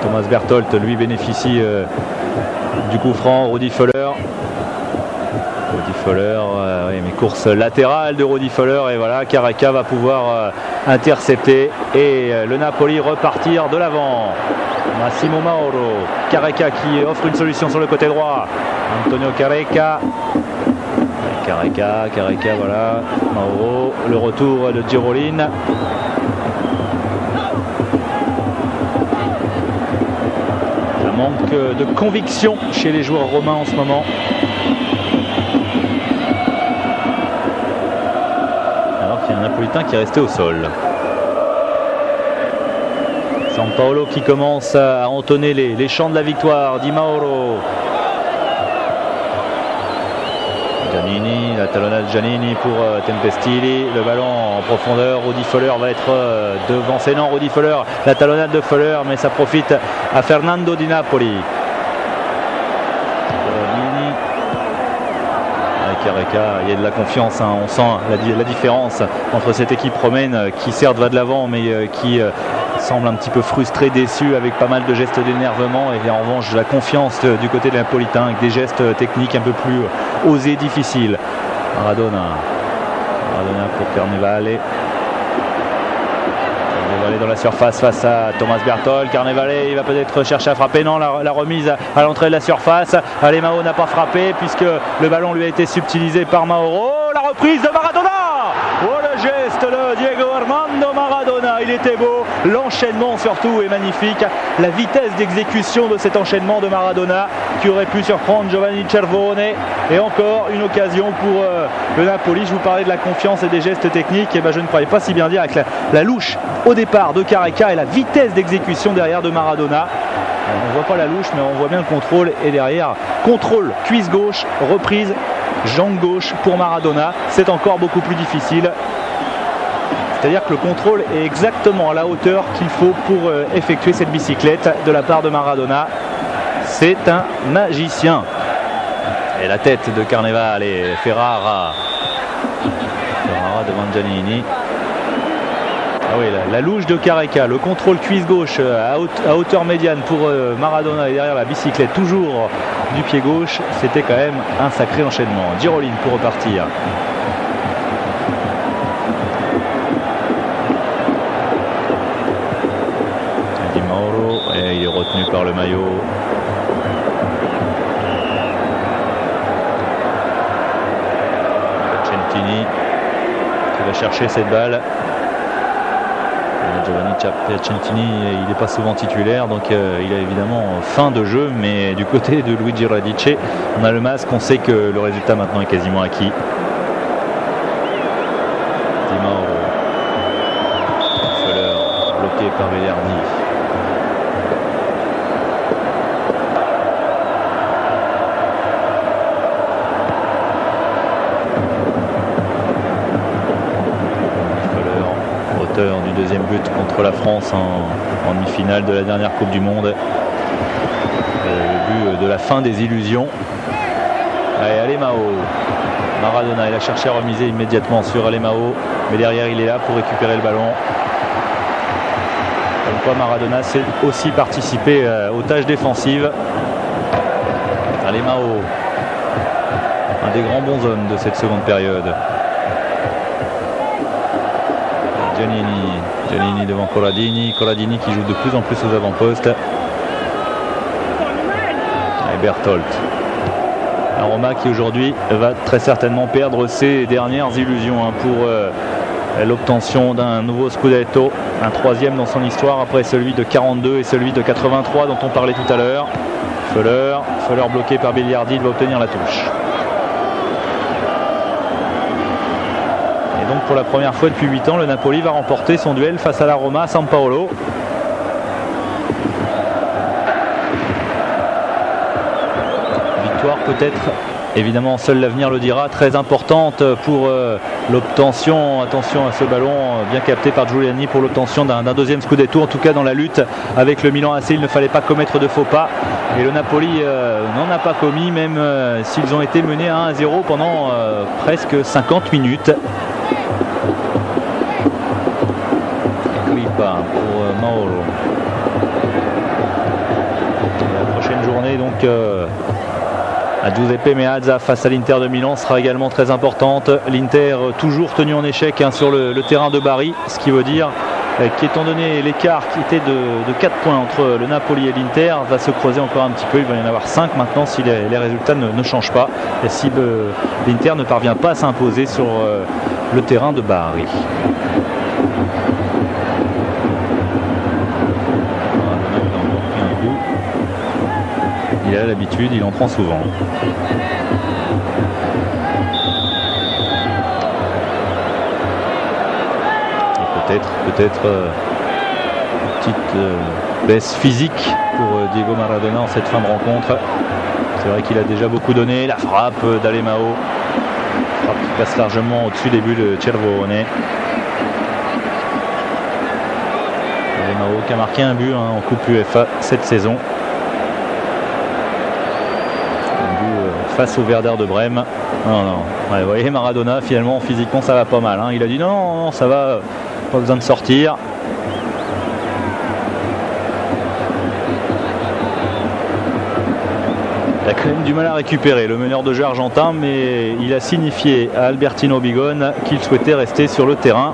Thomas Berthold lui bénéficie du coup franc. Rudi Völler, oui, mais course latérale de Rudi Völler, et voilà, Careca va pouvoir intercepter et le Napoli repartir de l'avant. Massimo Mauro, Careca qui offre une solution sur le côté droit. Antonio Careca, voilà, Mauro, le retour de Girolin. Un manque de conviction chez les joueurs romains en ce moment. Alors qu'il y a un Napolitain qui est resté au sol. Sampaolo qui commence à entonner les chants de la victoire. Di Mauro. Giannini, la talonnade Giannini pour Tempestilli, le ballon en profondeur. Rudi Völler va être devant ses noms. Rudi Völler, la talonnade de Völler, mais ça profite à Fernando Di Napoli. Careca, il y a de la confiance, on sent la différence entre cette équipe romaine qui certes va de l'avant, mais qui semble un petit peu frustrée, déçue, avec pas mal de gestes d'énervement, et en revanche de la confiance du côté des Napolitains avec des gestes techniques un peu plus osés, difficiles. Maradona pour Carnevale dans la surface face à Thomas Berthold. Carnevale, il va peut-être chercher à frapper. Non, la remise à l'entrée de la surface. Alemão n'a pas frappé puisque le ballon lui a été subtilisé par Mauro. La reprise de Maradona. Oh, le geste de Diego Armando Maradona, il était beau. L'enchaînement surtout est magnifique. La vitesse d'exécution de cet enchaînement de Maradona qui aurait pu surprendre Giovanni Cervone. Et encore une occasion pour le Napoli. Je vous parlais de la confiance et des gestes techniques. Et ben, je ne croyais pas si bien dire avec la louche au départ de Careca et la vitesse d'exécution derrière de Maradona. On ne voit pas la louche, mais on voit bien le contrôle. Et derrière, contrôle, cuisse gauche, reprise, jambe gauche pour Maradona. C'est encore beaucoup plus difficile. C'est-à-dire que le contrôle est exactement à la hauteur qu'il faut pour effectuer cette bicyclette de la part de Maradona. C'est un magicien. Et la tête de Carnevale et Ferrara devant Giannini. Ah oui, la louche de Careca, le contrôle cuisse gauche à hauteur médiane pour Maradona, et derrière la bicyclette toujours du pied gauche. C'était quand même un sacré enchaînement. Girolin pour repartir. Di Mauro, et il est retenu par le maillot. Piacentini qui va chercher cette balle. Giovanni Piacentini, il n'est pas souvent titulaire, donc il a évidemment fin de jeu, mais du côté de Luigi Radice, on a le masque, on sait que le résultat maintenant est quasiment acquis. Di Mauro, Völler, bloqué par Bellerni. Du deuxième but contre la France en demi-finale de la dernière Coupe du Monde. Le but de la fin des illusions. Allez, Alemão. Maradona, il a cherché à remiser immédiatement sur Alemão, mais derrière il est là pour récupérer le ballon. Comme quoi Maradona sait aussi participer aux tâches défensives. Alemão, un des grands bons hommes de cette seconde période. Giannini devant Corradini qui joue de plus en plus aux avant-postes. Et Berthold. Un Roma qui aujourd'hui va très certainement perdre ses dernières illusions pour l'obtention d'un nouveau Scudetto, un troisième dans son histoire après celui de 42 et celui de 83 dont on parlait tout à l'heure. Föhler bloqué par Biliardi, il va obtenir la touche. Et donc pour la première fois depuis 8 ans, le Napoli va remporter son duel face à la Roma à San Paolo. Victoire peut-être, évidemment seul l'avenir le dira, très importante pour l'obtention, attention à ce ballon bien capté par Giuliani, pour l'obtention d'un deuxième Scudetto, en tout cas dans la lutte avec le Milan AC. Il ne fallait pas commettre de faux pas et le Napoli n'en a pas commis, même s'ils ont été menés à 1-0 pendant presque 50 minutes. Kripa pour Mauro. La prochaine journée donc à Giuseppe Meazza face à l'Inter de Milan sera également très importante. L'Inter toujours tenu en échec sur le terrain de Bari, ce qui veut dire qu'étant donné l'écart qui était de 4 points entre le Napoli et l'Inter, va se creuser encore un petit peu. Il va y en avoir 5 maintenant si les résultats ne changent pas et si l'Inter ne parvient pas à s'imposer sur le terrain de Bari. Il a l'habitude, il en prend souvent. Et peut-être petite baisse physique pour Diego Maradona en cette fin de rencontre. C'est vrai qu'il a déjà beaucoup donné. La frappe d'Alemao, frappe qui passe largement au-dessus des buts de Cervone. Alemao qui a marqué un but en Coupe UEFA cette saison. Face au Werder de Brême. Non. Ouais, vous voyez, Maradona, finalement, physiquement, ça va pas mal. Il a dit non, ça va, pas besoin de sortir. Il a quand même du mal à récupérer le meneur de jeu argentin, mais il a signifié à Albertino Bigone qu'il souhaitait rester sur le terrain.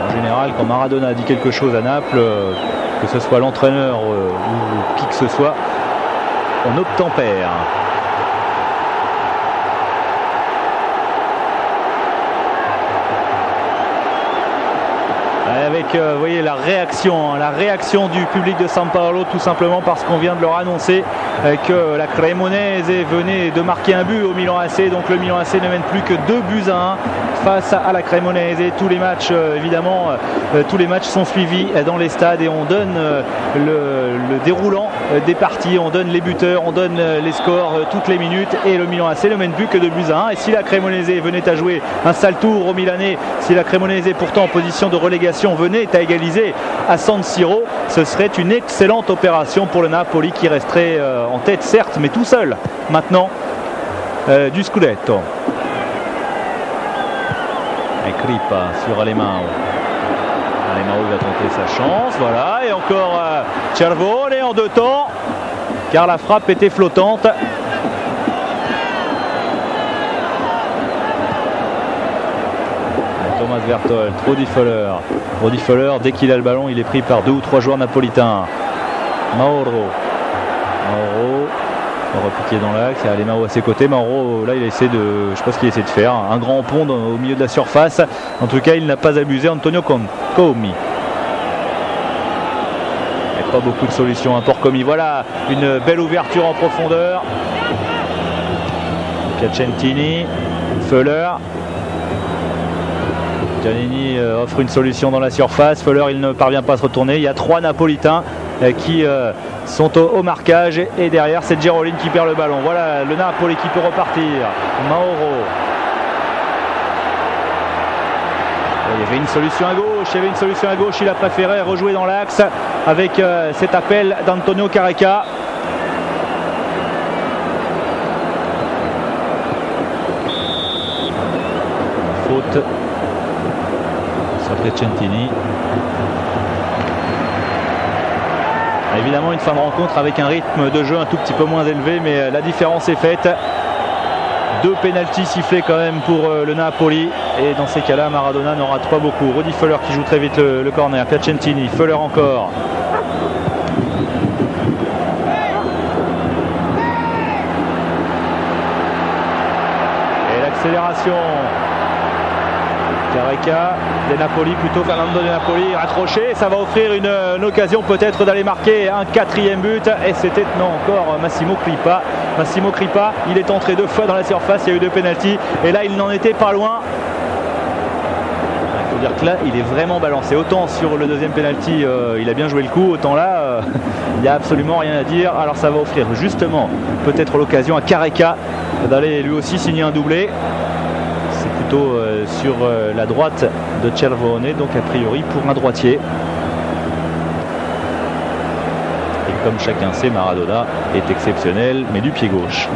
En général, quand Maradona dit quelque chose à Naples, que ce soit l'entraîneur ou qui que ce soit, on obtempère. Avec, vous voyez, la réaction du public de San Paolo, tout simplement parce qu'on vient de leur annoncer que la Cremonese venait de marquer un but au Milan AC. Donc le Milan AC ne mène plus que 2-1 face à la Cremonese. Tous les matchs, évidemment, tous les matchs sont suivis dans les stades et on donne le déroulant des parties, on donne les buteurs, on donne les scores toutes les minutes et le Milan AC ne mène plus que 2-1. Et si la Cremonese venait à jouer un sale tour au Milanais, si la Cremonese pourtant en position de relégation venait à égaliser à San Siro, ce serait une excellente opération pour le Napoli qui resterait en tête certes, mais tout seul maintenant du Scudetto. Et Kripa sur Alemao. Alemao va tenter sa chance, voilà, et encore Cervone en deux temps car la frappe était flottante. Thomas Vertol, Rudi Föhler, dès qu'il a le ballon, il est pris par 2 ou 3 joueurs napolitains. Mauro repiqué dans l'axe, il y a Alemao à ses côtés. Mauro, là, il essaie de, je sais pas ce qu'il essaie de faire, un grand pont au milieu de la surface. En tout cas, il n'a pas abusé. Antonio Comi. Et pas beaucoup de solutions pour Comi. Voilà une belle ouverture en profondeur. Piacentini, Föhler. Giannini offre une solution dans la surface. Föhler, il ne parvient pas à se retourner. Il y a 3 Napolitains qui sont au marquage et derrière c'est Geroline qui perd le ballon. Voilà le Napoli qui peut repartir. Mauro. Il y avait une solution à gauche, il a préféré rejouer dans l'axe avec cet appel d'Antonio Careca. Faute sur Piacentini. Évidemment une fin de rencontre avec un rythme de jeu un tout petit peu moins élevé, mais la différence est faite. 2 pénaltys sifflés quand même pour le Napoli, et dans ces cas-là Maradona n'en rate pas beaucoup. Rudi Föhler qui joue très vite le corner, Piacentini, Föhler encore. Et la Accélération. Careca, De Napoli, plutôt Fernando De Napoli, raccroché, ça va offrir une occasion peut-être d'aller marquer un 4e but, et c'était non encore Massimo Crippa. Massimo Crippa, il est entré 2 fois dans la surface, il y a eu 2 pénaltys, et là il n'en était pas loin. Il faut dire que là il est vraiment balancé, autant sur le 2e pénalty il a bien joué le coup, autant là il n'y a absolument rien à dire. Alors ça va offrir justement peut-être l'occasion à Careca d'aller lui aussi signer un doublé. Sur la droite de Cervone, donc a priori pour un droitier. Et comme chacun sait, Maradona est exceptionnel, mais du pied gauche.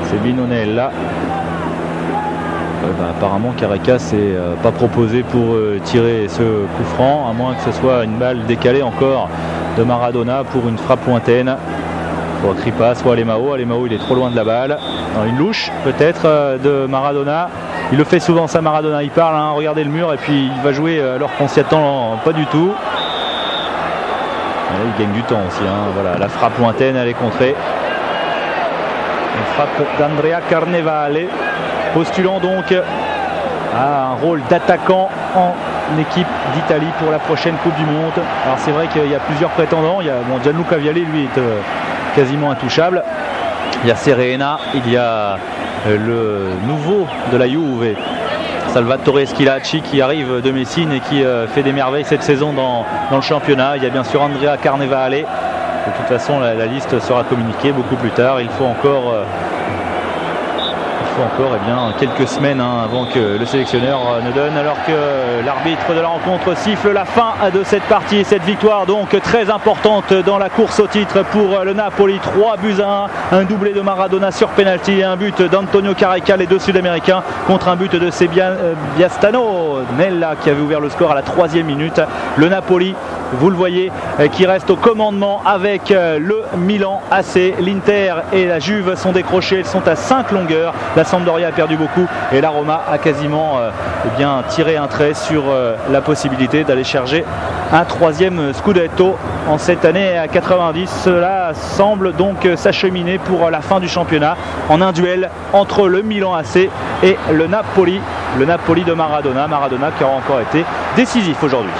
C'est Vinonella. Apparemment Careca s'est pas proposé pour tirer ce coup franc, à moins que ce soit une balle décalée encore de Maradona pour une frappe lointaine. Soit Crippa, soit Alemao. Alemao il est trop loin de la balle. Dans une louche peut-être de Maradona. Il le fait souvent ça, Maradona, il parle, hein, regardez le mur et puis il va jouer alors qu'on s'y attend pas du tout. Et là, il gagne du temps aussi, hein. Voilà, la frappe lointaine elle est contrée. Frappe d'Andrea Carnevale, postulant donc à un rôle d'attaquant en équipe d'Italie pour la prochaine Coupe du Monde. Alors c'est vrai qu'il y a plusieurs prétendants. Il y a Gianluca Vialli, lui est quasiment intouchable. Il y a Serena, il y a le nouveau de la Juve, Salvatore Schillaci, qui arrive de Messine et qui fait des merveilles cette saison dans le championnat. Il y a bien sûr Andrea Carnevale. De toute façon, la liste sera communiquée beaucoup plus tard. Il faut encore quelques semaines avant que le sélectionneur ne donne, alors que l'arbitre de la rencontre siffle la fin de cette partie. Cette victoire donc très importante dans la course au titre pour le Napoli. 3-1, un doublé de Maradona sur penalty et un but d'Antonio Careca, les 2 Sud-Américains, contre un but de Sebastiano Nella qui avait ouvert le score à la 3e minute. Le Napoli, vous le voyez, qui reste au commandement avec le Milan AC. L'Inter et la Juve sont décrochés, ils sont à 5 longueurs. La Sampdoria a perdu beaucoup et la Roma a quasiment tiré un trait sur la possibilité d'aller chercher un 3e Scudetto en cette année à 90. Cela semble donc s'acheminer pour la fin du championnat en un duel entre le Milan AC et le Napoli de Maradona. Maradona qui aura encore été décisif aujourd'hui.